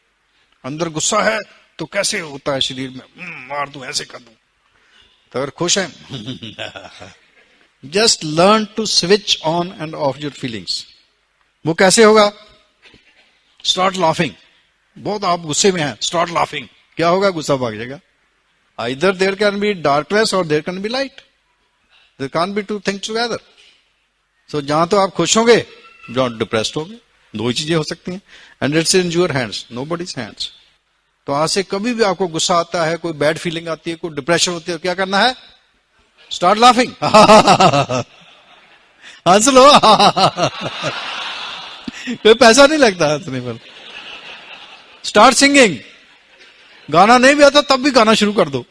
Speaker 1: अंदर गुस्सा है तो कैसे होता है शरीर में, मार दूं, ऐसे कर दूं। तो अगर खुश है, just learn to switch on and off your feelings. वो कैसे होगा? Start laughing. बहुत आप गुस्से में हैं, स्टार्ट लाफिंग। क्या होगा? गुस्सा भाग जाएगा। Either there can be darkness और there can be light, there can be two things together. So जहां तो आप खुश होंगे, जहां डिप्रेस्ड होंगे, दो ही चीजें हो सकती हैं। And it's in your hands, nobody's hands. तो आज से कभी भी आपको गुस्सा आता है, कोई बैड फीलिंग आती है, कोई डिप्रेशन होती है, क्या करना है? Start laughing. हंस लो। कोई पैसा नहीं लगता हंसने पर। Start singing. गाना नहीं भी आता तब भी गाना शुरू कर दो।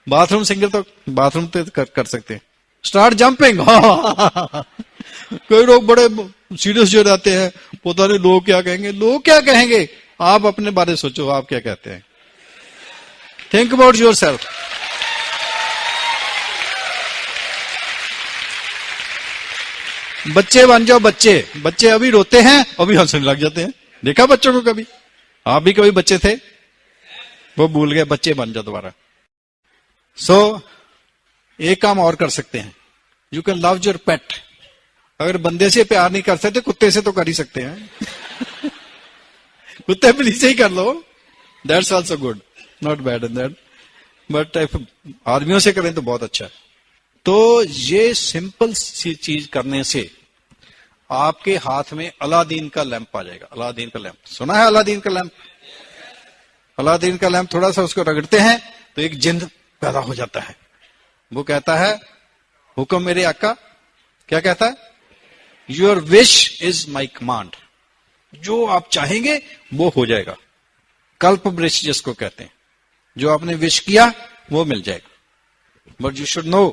Speaker 1: बाथरूम सिंगर तो बाथरूम तो कर सकते हैं। Start jumping. कोई लोग बड़े सीरियस हो जाते हैं, पता नहीं लोग क्या कहेंगे। लोग क्या कहेंगे? आप अपने बारे में सोचो, आप क्या कहते हैं। Think about yourself. बच्चे बन जाओ। बच्चे अभी रोते हैं, अभी हंसने लग जाते हैं। देखा बच्चों को कभी? आप भी कभी बच्चे थे, वो भूल गए, बच्चे बन जाओ दोबारा। सो एक काम और कर सकते हैं, यू कैन लव योर पेट। अगर बंदे से प्यार नहीं कर सकते, कुत्ते से तो कर ही सकते हैं। कुत्ते बिल्ली से ही कर लो, that's also good, not bad in that. But आदमियों से करें तो बहुत अच्छा है। तो ये सिंपल सी चीज करने से आपके हाथ में अलादीन का लैंप आ जाएगा। अलादीन का लैंप सुना है? अलादीन का लैंप, अलादीन का लैंप थोड़ा सा उसको रगड़ते हैं तो एक जिन्न पैदा हो जाता है। वो कहता है, हुक्म मेरे आका। क्या कहता है? Your wish is my command. जो आप चाहेंगे वो हो जाएगा। कल्प वृक्ष जिसको कहते हैं, जो आपने विश किया वो मिल जाएगा। But you should know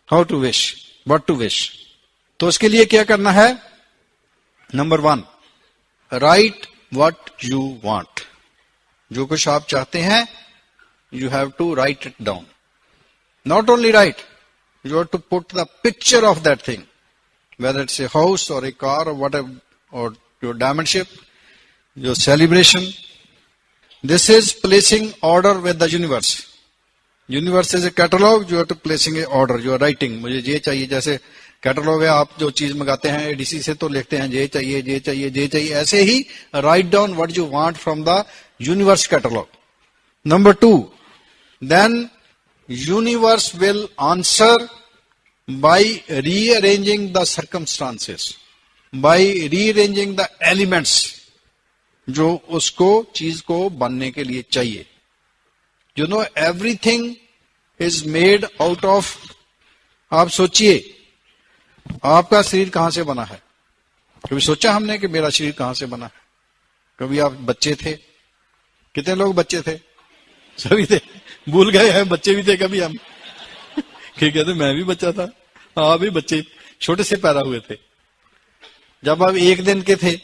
Speaker 1: how to wish, what to wish. तो उसके लिए क्या करना है? Number 1, write what you want. जो कुछ आप चाहते हैं, you have to write it down. Not only write, you have to put the picture of that thing, whether it's a house or a car or whatever, or your diamondship, your celebration. This is placing order with the universe. Universe is a catalog, you have to placing a order, you are writing. मुझे ये चाहिए, जैसे catalogue है, आप जो चीज मंगाते हैं एडीसी से तो लिखते हैं ये चाहिए, ये चाहिए, ये चाहिए। ऐसे ही write down what you want from the universe catalogue. Number 2, then universe will answer by rearranging the circumstances, by rearranging the elements जो उसको चीज को बनने के लिए चाहिए. You know, everything is made out of. आप सोचिए आपका शरीर कहां से बना है. कभी सोचा हमने कि मेरा शरीर कहां से बना है? कभी आप बच्चे थे? कितने लोग बच्चे थे? सभी थे. भूल गए हैं बच्चे भी थे कभी हम. क्या कहते मैं भी बच्चा था. आप भी बच्चे छोटे से पैदा हुए थे. जब आप 1 दिन के थे,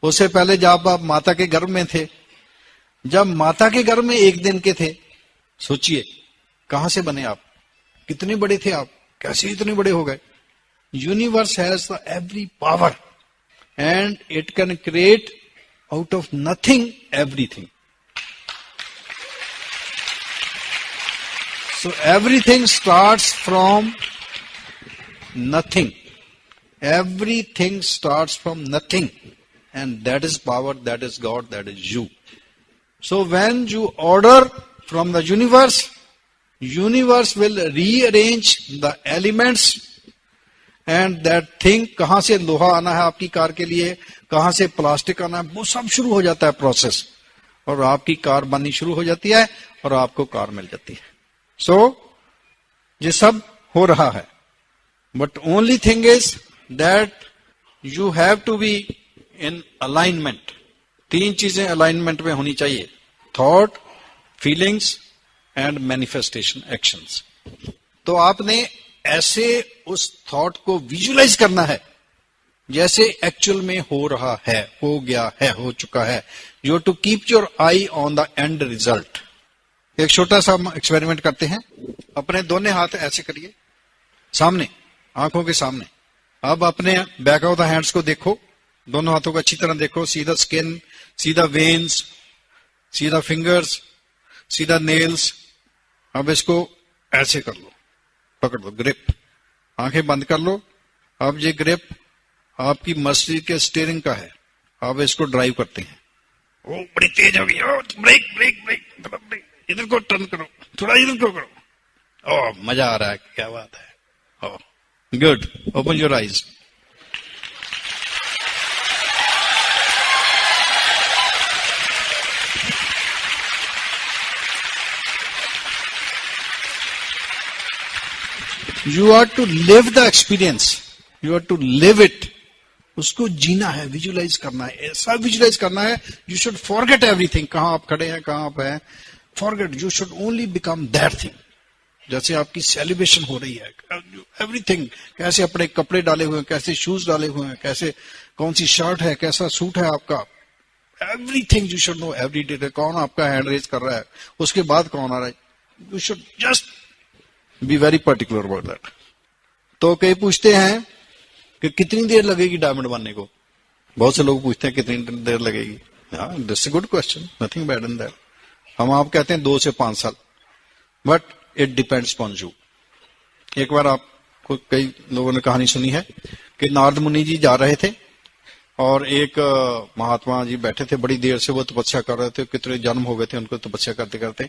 Speaker 1: उससे पहले जब आप माता के गर्भ में थे, जब माता के गर्भ में 1 दिन के थे, सोचिए कहां से बने आप. कितने बड़े थे आप, कैसे इतने बड़े हो गए. Universe has the every power and it can create out of nothing everything. So everything starts from nothing. Everything starts from nothing. And that is power, that is God, that is you. So when you order from the universe, universe will rearrange the elements and that thing, कहां से लोहा आना है आपकी car के लिए, कहां से प्लास्टिक आना है, वो सब शुरू हो जाता है प्रोसेस. और आपकी कार बननी शुरू हो जाती है और आपको कार मिल जाती है. So, ये सब हो रहा है. But only thing is that you have to be in alignment. 3 चीजें alignment में होनी चाहिए. Thought, feelings and manifestation actions. तो आपने ऐसे उस थॉट को विजुलाइज करना है जैसे एक्चुअल में हो रहा है, हो गया है, हो चुका है. You have to keep your eye on the end result. एक छोटा सा एक्सपेरिमेंट करते हैं. अपने दोनों हाथ ऐसे करिए सामने, आंखों के सामने. अब अपने बैक ऑफ द हैंड्स को देखो, दोनों हाथों को अच्छी तरह देखो. See the skin, see the veins, see the fingers, see the nails. अब इसको ऐसे कर लो, पकड़ लो, ग्रिप. आंखें बंद कर लो. अब ये ग्रिप आपकी मस्तिष्क के स्टीयरिंग का है. अब इसको ड्राइव करते हैं. ओ बड़ी तेज हो गई. ओ ब्रेक ब्रेक ब्रेक, इधर को टर्न करो, थोड़ा इधर को करो. ओह मजा आ रहा है, क्या बात है. Oh good. Open your eyes. You are to live the experience, you are to live it. उसको जीना है, विजुलाइज करना है, ऐसा विजुलाइज करना है. You should forget everything. कहां आप खड़े हैं, कहां आप हैं, forget. You should only become that thing. जैसे आपकी सेलिब्रेशन हो रही है, एवरीथिंग. कैसे अपने कपड़े डाले हुए हैं, कैसे शूज डाले हुए हैं, कैसे कौन सी शर्ट है, कैसा सूट है आपका, everything you should know every day. कौन आपका हैंड रेज कर रहा है, उसके बाद कौन आ रहा है. You should just be very particular about that. तो कई पूछते हैं कि कितनी देर लगेगी डायमंड बनने को. बहुत से लोग पूछते हैं कितनी देर लगेगी. हाँ, this is good question, nothing bad in that. हम आप कहते हैं 2 से 5 साल, but it depends on you. एक बार आपको कई लोगों ने कहानी सुनी है कि नारद मुनि जी जा रहे थे और एक महात्मा जी बैठे थे. बड़ी देर से वो तपस्या कर रहे थे, कितने जन्म हो गए थे उनको तपस्या करते करते.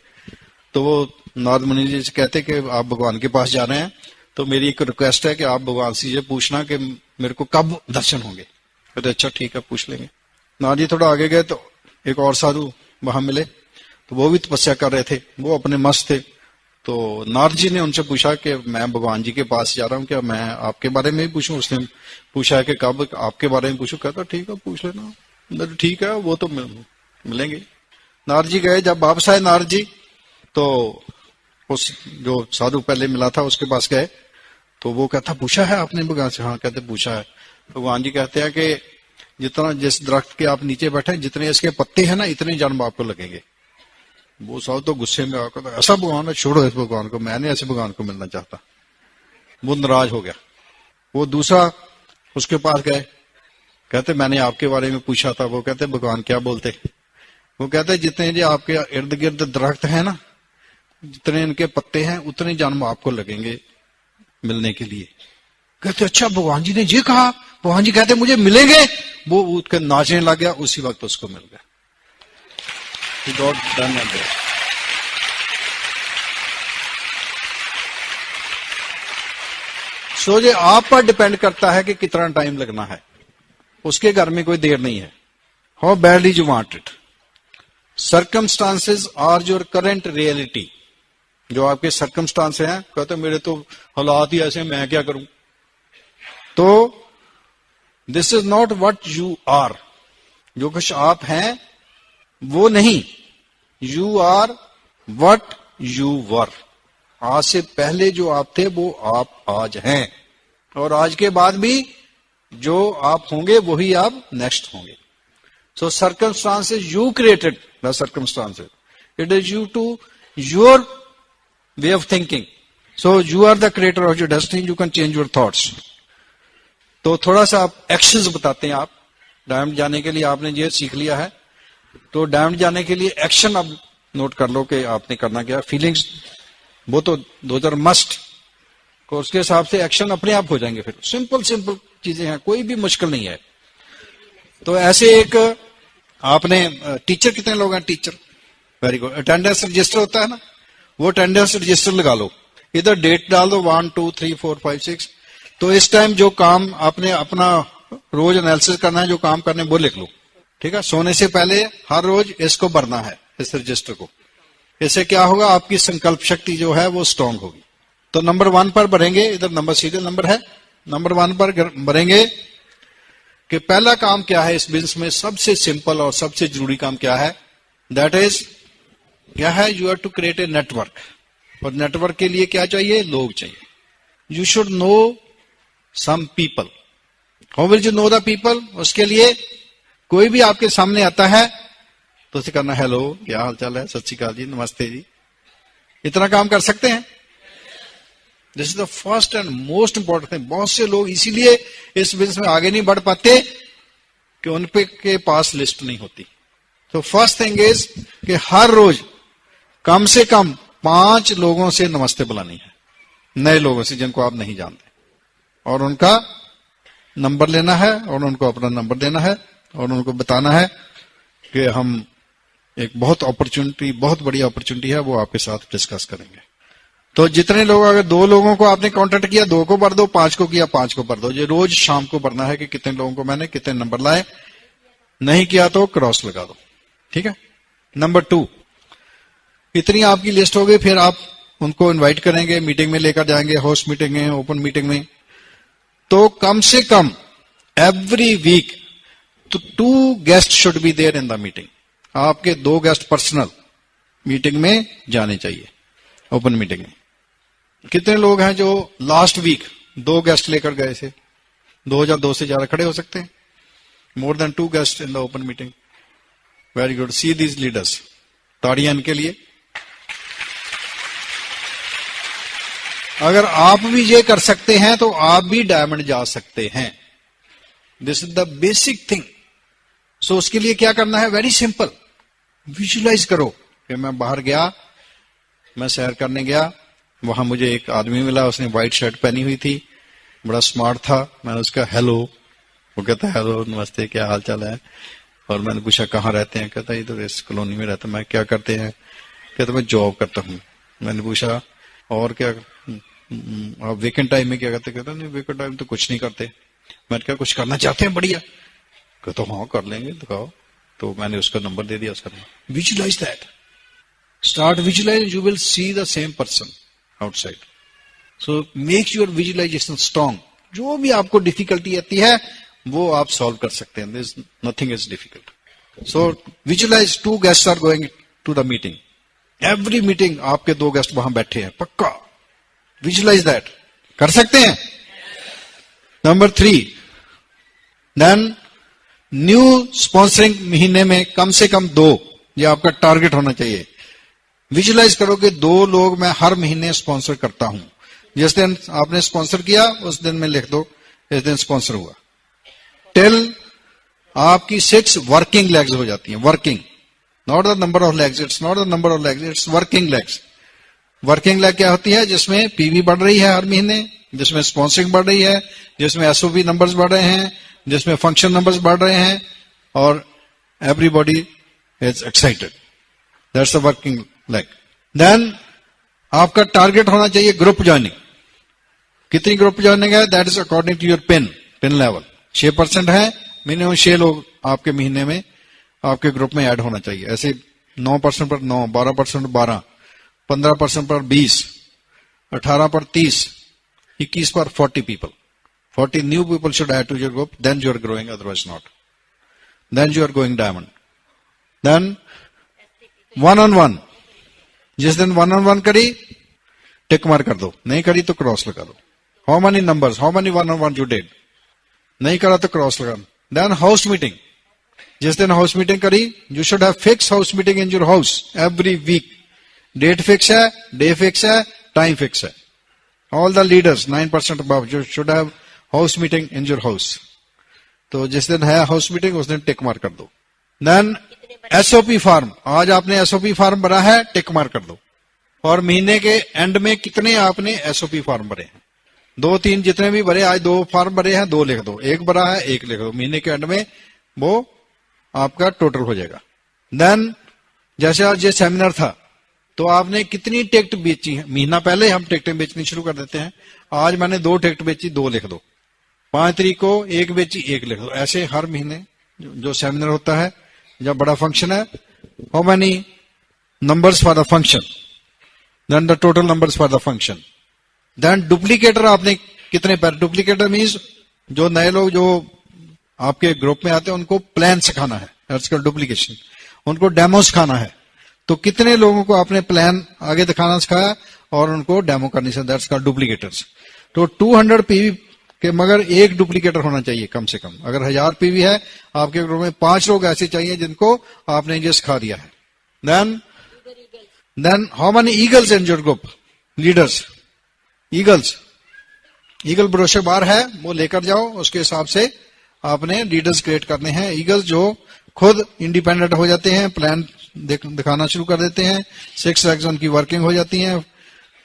Speaker 1: तो वो नारद मुनि जी से कहते कि आप भगवान के पास जा रहे हैं, तो मेरी एक रिक्वेस्ट है कि आप भगवान से ये पूछना कि मेरे को कब दर्शन होंगे. कहते अच्छा ठीक है, पूछ लेंगे. नारद जी थोड़ा आगे गए तो एक और साधु वहां मिले. तो वो भी तपस्या कर रहे थे, वो अपने मस्त थे. तो नारद जी ने उनसे पूछा कि मैं भगवान जी के पास जा रहा हूँ, क्या मैं आपके बारे में भी पूछूं. उसने पूछा कि कब आपके बारे में पूछूं. कहता ठीक है, पूछ लेना. ठीक है, वो तो मिलेंगे. नारद जी गए. जब वापस आए नारद जी, तो उस जो साधु पहले मिला था उसके पास गए. तो वो कहता पूछा है आपने भगवान से. हाँ कहते पूछा है. भगवान जी कहते हैं कि जितना जिस दरख्त के आप नीचे बैठे, जितने इसके पत्ते हैं ना, इतने जन्म आपको लगेंगे. वो साधु तो गुस्से में आकर ऐसा भगवान है, छोड़ो इस भगवान को, मैंने ऐसे भगवान को मिलना चाहता. वो नाराज हो गया. वो दूसरा उसके पास गए. कहते मैंने आपके बारे में पूछा था. वो कहते भगवान क्या बोलते. वो कहते जितने जो आपके इर्द गिर्द दरख्त है ना, जितने इनके पत्ते हैं, उतने जन्म आपको लगेंगे मिलने के लिए. कहते अच्छा भगवान जी ने ये कहा. भगवान जी कहते मुझे मिलेंगे. वो उठ कर नाचने लग गया. उसी वक्त उसको मिल गया. He got done at that. सो ये आप पर डिपेंड करता है कि कितना टाइम लगना है, उसके घर में कोई देर नहीं है। How badly you want it. Circumstances are your current reality. जो आपके सर्कमस्टांस हैं, कहते मेरे तो हालात ही ऐसे, मैं क्या करूं। तो this is not what you are. जो कुछ आप हैं वो नहीं, you are what you were. आज से पहले जो आप थे वो आप आज हैं, और आज के बाद भी जो आप होंगे वही आप नेक्स्ट होंगे। So circumstances you created the circumstances, it is you to your way of thinking. So you are the creator of your destiny, you can change your thoughts. तो थोड़ा सा आप एक्शंस बताते हैं। आप डायमंड जाने के लिए आपने ये सीख लिया है, तो डायमंड जाने के लिए एक्शन अब नोट कर लो कि आपने करना क्या। फीलिंग्स वो तो दोज आर मस्ट, तो उसके हिसाब से एक्शन अपने आप हो जाएंगे। फिर सिंपल सिंपल चीजें हैं, कोई भी मुश्किल नहीं है। तो ऐसे एक आपने टीचर, कितने लोग हैं teacher? Very good. Attendance register होता है ना, वो अटेंडेंस रजिस्टर लगा लो, इधर डेट डाल दो 1 2 3 4 5 6। तो इस टाइम जो काम आपने अपना रोज एनालिसिस करना है, जो काम करने वो लिख लो, ठीक है। सोने से पहले हर रोज इसको भरना है, इस रजिस्टर को। इससे क्या होगा, आपकी संकल्प शक्ति जो है वो स्ट्रांग होगी। तो नंबर 1 पर भरेंगे, इधर नंबर सीरियल नंबर है, नंबर 1 पर भरेंगे कि पहला काम क्या है इस बिजनेस में, सबसे सिंपल और सबसे जरूरी काम क्या है। दैट इज क्या है, you have to create a network. और नेटवर्क के लिए क्या चाहिए, लोग चाहिए। You should know some people. How will you know the people? उसके लिए कोई भी आपके सामने आता है तो उसे करना, हेलो क्या हाल चाल है, सत श्री अकाल जी, नमस्ते जी। इतना काम कर सकते हैं। This is the first and most important thing. बहुत से लोग इसीलिए इस बिजनेस में आगे नहीं बढ़ पाते कि उन पे के पास लिस्ट नहीं होती। तो फर्स्ट थिंग इज कि हर रोज कम से कम 5 लोगों से नमस्ते बुलानी है, नए लोगों से जिनको आप नहीं जानते, और उनका नंबर लेना है और उनको अपना नंबर देना है और उनको बताना है कि हम एक बहुत अपॉर्चुनिटी, बहुत बड़ी अपॉर्चुनिटी है, वो आपके साथ डिस्कस करेंगे। तो जितने लोग, अगर 2 लोगों को आपने कांटेक्ट किया, 2 को भर दो, 5 को किया 5 को भर दो। ये रोज शाम को भरना है कि कितने लोगों को मैंने कितने नंबर लाए। नहीं किया तो क्रॉस लगा दो, ठीक है। नंबर 2, इतनी आपकी लिस्ट हो गई। फिर आप उनको इनवाइट करेंगे, मीटिंग में लेकर जाएंगे, होस्ट मीटिंग में, ओपन मीटिंग में। तो कम से कम एवरी वीक तो 2 guest should be there in the meeting. आपके 2 गेस्ट पर्सनल मीटिंग में जाने चाहिए, ओपन मीटिंग में। कितने लोग हैं जो लास्ट वीक 2 गेस्ट लेकर गए थे? 2 या 2 से ज्यादा खड़े हो सकते हैं। More than 2 guest in the open meeting. Very good. See these leaders, ताड़ियां इनके लिए। अगर आप भी ये कर सकते हैं तो आप भी डायमंड जा सकते हैं। This is the basic thing. So उसके लिए क्या करना है, वेरी सिंपल। विजुलाइज करो कि मैं बाहर गया, मैं सैर करने गया, वहां मुझे एक आदमी मिला, उसने व्हाइट शर्ट पहनी हुई थी, बड़ा स्मार्ट था। मैंने उसका हेलो, वो कहता है हेलो नमस्ते क्या हाल चाल है। और मैंने पूछा कहाँ रहते हैं, कहता है इधर इस कॉलोनी में रहता। मैं क्या करते हैं, कहता मैं जॉब करता हूँ। मैंने पूछा और क्या, आप वीकेंड टाइम में क्या करते? कहता नहीं वीकेंड टाइम तो कुछ नहीं करते। मैंने कहा कुछ करना चाहते हैं बढ़िया? कहता हाँ कर लेंगे, दिखाओ। तो मैंने उसका नंबर दे दिया उसका। Visualise that, start visualise, you will see the same person outside. So make your visualisation strong. जो भी आपको डिफिकल्टी आती है वो आप सॉल्व कर सकते हैं। This nothing is difficult. So visualise 2 guest are going to the meeting. Every meeting आपके 2 गेस्ट वहां बैठे हैं, पक्का। विजुलाइज दैट, कर सकते हैं। नंबर 3, देन न्यू स्पॉन्सरिंग महीने में कम से कम 2, ये आपका टारगेट होना चाहिए। विजुलाइज करो कि 2 लोग मैं हर महीने स्पॉन्सर करता हूं। जिस दिन आपने स्पॉन्सर किया उस दिन में लिख दो इस दिन स्पॉन्सर हुआ। टिल आपकी 6 वर्किंग लेग्स हो जाती हैं। Working, not the number of legs, it's not the number of legs, it's working legs. Working leg क्या होती है? जिसमें पीवी बढ़ रही है हर महीने, जिसमें स्पॉन्सरिंग बढ़ रही है, जिसमें एसओपी नंबर्स बढ़ रहे हैं, जिसमें फंक्शन नंबर्स बढ़ रहे हैं, और everybody is excited. That's the working leg. Then आपका टारगेट होना चाहिए ग्रुप ज्वाइनिंग। कितनी ग्रुप ज्वाइनिंग है, that is according to your pin level. 6% है, मिनिमम 6 लोग आपके महीने में आपके ग्रुप में ऐड होना चाहिए। ऐसे 9% पर 9, 12% पर 12, 15% पर 20, 18 पर 30, 21 पर 40 people. 40 new people should add to your group, then you are growing, otherwise not. Then you are going diamond. Then one-on-one. जिस दिन one-on-one करी, टिक मार कर दो, नहीं करी तो क्रॉस लगा दो। How many numbers, how many one-on-one you did? नहीं करा तो क्रॉस लगा दो। Then house meeting. जिस दिन हाउस मीटिंग करी, you should have fixed house meeting in your house every week. Date fix है, day fix है, time fix है। All the leaders 9% above, you should have house meeting in your house. तो जिस दिन है house meeting उस दिन टिक मार कर दो। देन एसओपी फॉर्म, आज आपने एसओपी फॉर्म भरा है, टिक मार कर दो। और महीने के एंड में कितने आपने एसओपी फॉर्म भरे हैं, 2-3 जितने भी भरे, आज 2 फॉर्म भरे हैं, 2 लिख दो, 1 भरा है 1 लिख दो, महीने के एंड में वो आपका टोटल हो जाएगा। देन जैसे आज ये सेमिनार था, तो आपने कितनी टिकट बेची है, महीना पहले हम टिकटें बेचनी शुरू कर देते हैं, आज मैंने 2 टिकट बेची, 2 लिख दो। 5 तारीख को 1 बेची, 1 लिख दो। ऐसे हर महीने जो सेमिनार होता है, जब बड़ा फंक्शन है, how many numbers for the function, then the total numbers for the function. Then duplicator आपने कितने पैर, डुप्लीकेटर मीन्स जो नए लोग जो आपके ग्रुप में आते हैं उनको प्लान सिखाना है, दैट्स कॉल्ड डुप्लीकेशन। उनको डेमो सिखाना है, तो कितने लोगों को आपने प्लान आगे दिखाना सिखाया और उनको डेमो करनी है, दैट्स कॉल्ड डुप्लीकेटर्स। तो 200 पीवी के मगर 1 डुप्लीकेटर होना चाहिए कम से कम। अगर 1000 पीवी है, आपके ग्रुप में 5 लोग ऐसे चाहिए जिनको आपने ये सिखा दिया है। Then how many eagles in your group, leaders, eagles, eagle brochure बार है, वो लेकर जाओ, उसके हिसाब से आपने लीडर्स क्रिएट करने हैं। ईगल्स जो खुद इंडिपेंडेंट हो जाते हैं, प्लान दिखाना शुरू कर देते हैं, 6 लेग्स उनकी वर्किंग हो जाती हैं,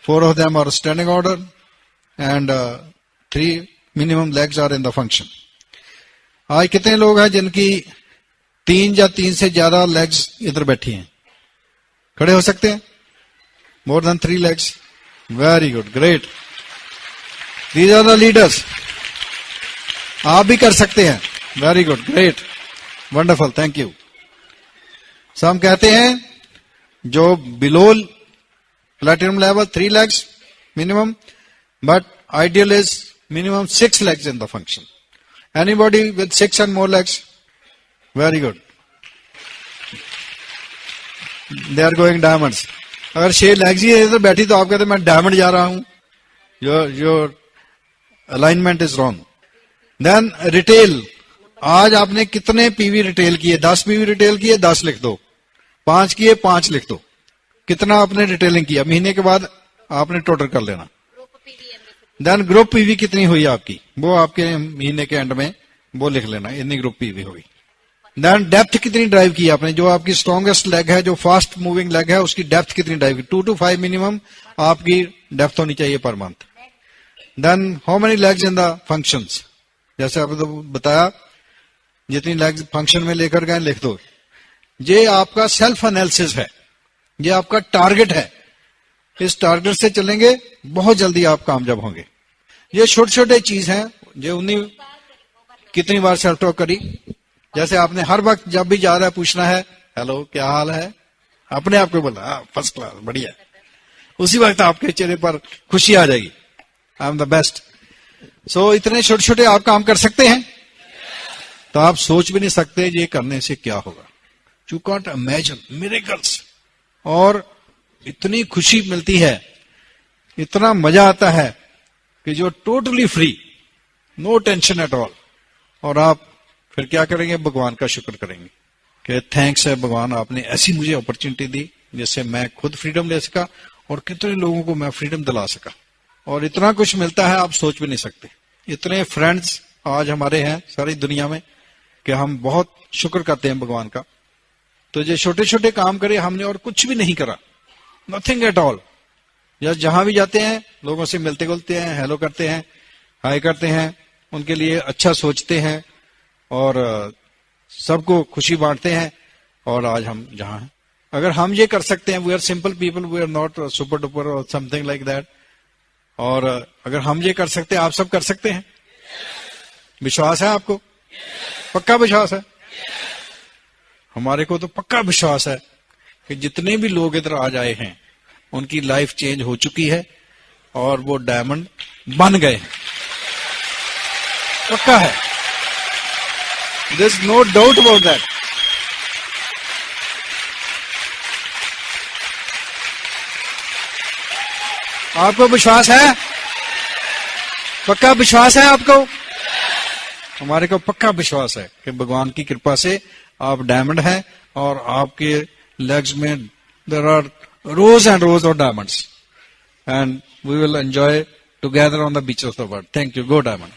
Speaker 1: 4 of them are standing order and 3 minimum legs are in the function. आज कितने लोग हैं जिनकी 3 या 3 से ज्यादा लेग्स इधर बैठी हैं, खड़े हो सकते हैं? More than 3 legs, very good, great, these are the leaders. आप भी कर सकते हैं, very good, great, wonderful, thank you. So हम कहते हैं जो below platinum level 3 legs minimum, but ideal is minimum 6 legs in the function. Anybody with 6 and more legs? Very good. They are going diamonds. अगर 6 legs ही इधर बैठी तो आप कहते मैं डायमंड जा रहा हूं, your alignment is wrong. Then retail, आज आपने कितने पीवी रिटेल किए? 10 पीवी रिटेल किए, 10 लिख दो। 5 किए, 5 लिख दो। कितना आपने रिटेलिंग किया, महीने के बाद आपने टोटल कर लेना। देन ग्रुप पीवी कितनी हुई आपकी, वो आपके महीने के एंड में वो लिख लेना, इतनी ग्रुप पीवी होगी। देन डेप्थ कितनी ड्राइव की आपने, जो आपकी स्ट्रॉन्गेस्ट लेग है, जो फास्ट मूविंग लेग है, उसकी डेप्थ कितनी ड्राइव की, 2 to 5 मिनिमम आपकी डेप्थ होनी चाहिए per month. Then how many legs in the functions, जैसे आपने तो बताया जितनी लेग्स फंक्शन में लेकर गए लिख दो। ये आपका सेल्फ एनालिसिस है, ये आपका टारगेट है, इस टारगेट से चलेंगे, बहुत जल्दी आप कामयाब होंगे। ये छोटे छोटे चीज हैं जो उन्हीं कितनी बार सेल्फ टॉक करी, जैसे आपने हर वक्त जब भी जा रहा है पूछना है, हेलो क्या हाल है, अपने आप को बोला फर्स्ट क्लास, बढ़िया, उसी वक्त आपके चेहरे पर खुशी आ जाएगी, आई एम द बेस्ट। सो इतने छोटे छोटे आप काम कर सकते हैं, तो आप सोच भी नहीं सकते ये करने से क्या होगा। यू कांट इमेजिन मिरेकल्स, और इतनी खुशी मिलती है, इतना मजा आता है कि जो totally free, no tension at all. और आप फिर क्या करेंगे, भगवान का शुक्र करेंगे कि थैंक्स है भगवान, आपने ऐसी मुझे अपॉर्चुनिटी दी जिससे मैं खुद फ्रीडम ले सका और कितने लोगों को मैं फ्रीडम दिला सका। और इतना कुछ मिलता है आप सोच भी नहीं सकते। इतने फ्रेंड्स आज हमारे हैं सारी दुनिया में कि हम बहुत शुक्र करते हैं भगवान का। तो ये छोटे छोटे काम करे हमने, और कुछ भी नहीं करा, नथिंग एट ऑल। जहां भी जाते हैं लोगों से मिलते जुलते हैं, हेलो करते हैं, हाय करते हैं, उनके लिए अच्छा सोचते हैं और सबको खुशी बांटते हैं। और आज हम जहां हैं, अगर हम ये कर सकते हैं, we are simple people, we are not super duper और समथिंग लाइक दैट, और अगर हम ये कर सकते हैं, आप सब कर सकते हैं। विश्वास है आपको? पक्का विश्वास है? हमारे को तो पक्का विश्वास है कि जितने भी लोग इधर आज आए हैं उनकी लाइफ चेंज हो चुकी है और वो डायमंड बन गए हैं। पक्का है, there is no doubt about that. आपको विश्वास है? पक्का विश्वास है आपको? हमारे को पक्का विश्वास है कि भगवान की कृपा से आप डायमंड हैं और आपके लेग्स में there are rows and rows of diamonds and we will enjoy together on the beach of the world. Thank you. Go diamond.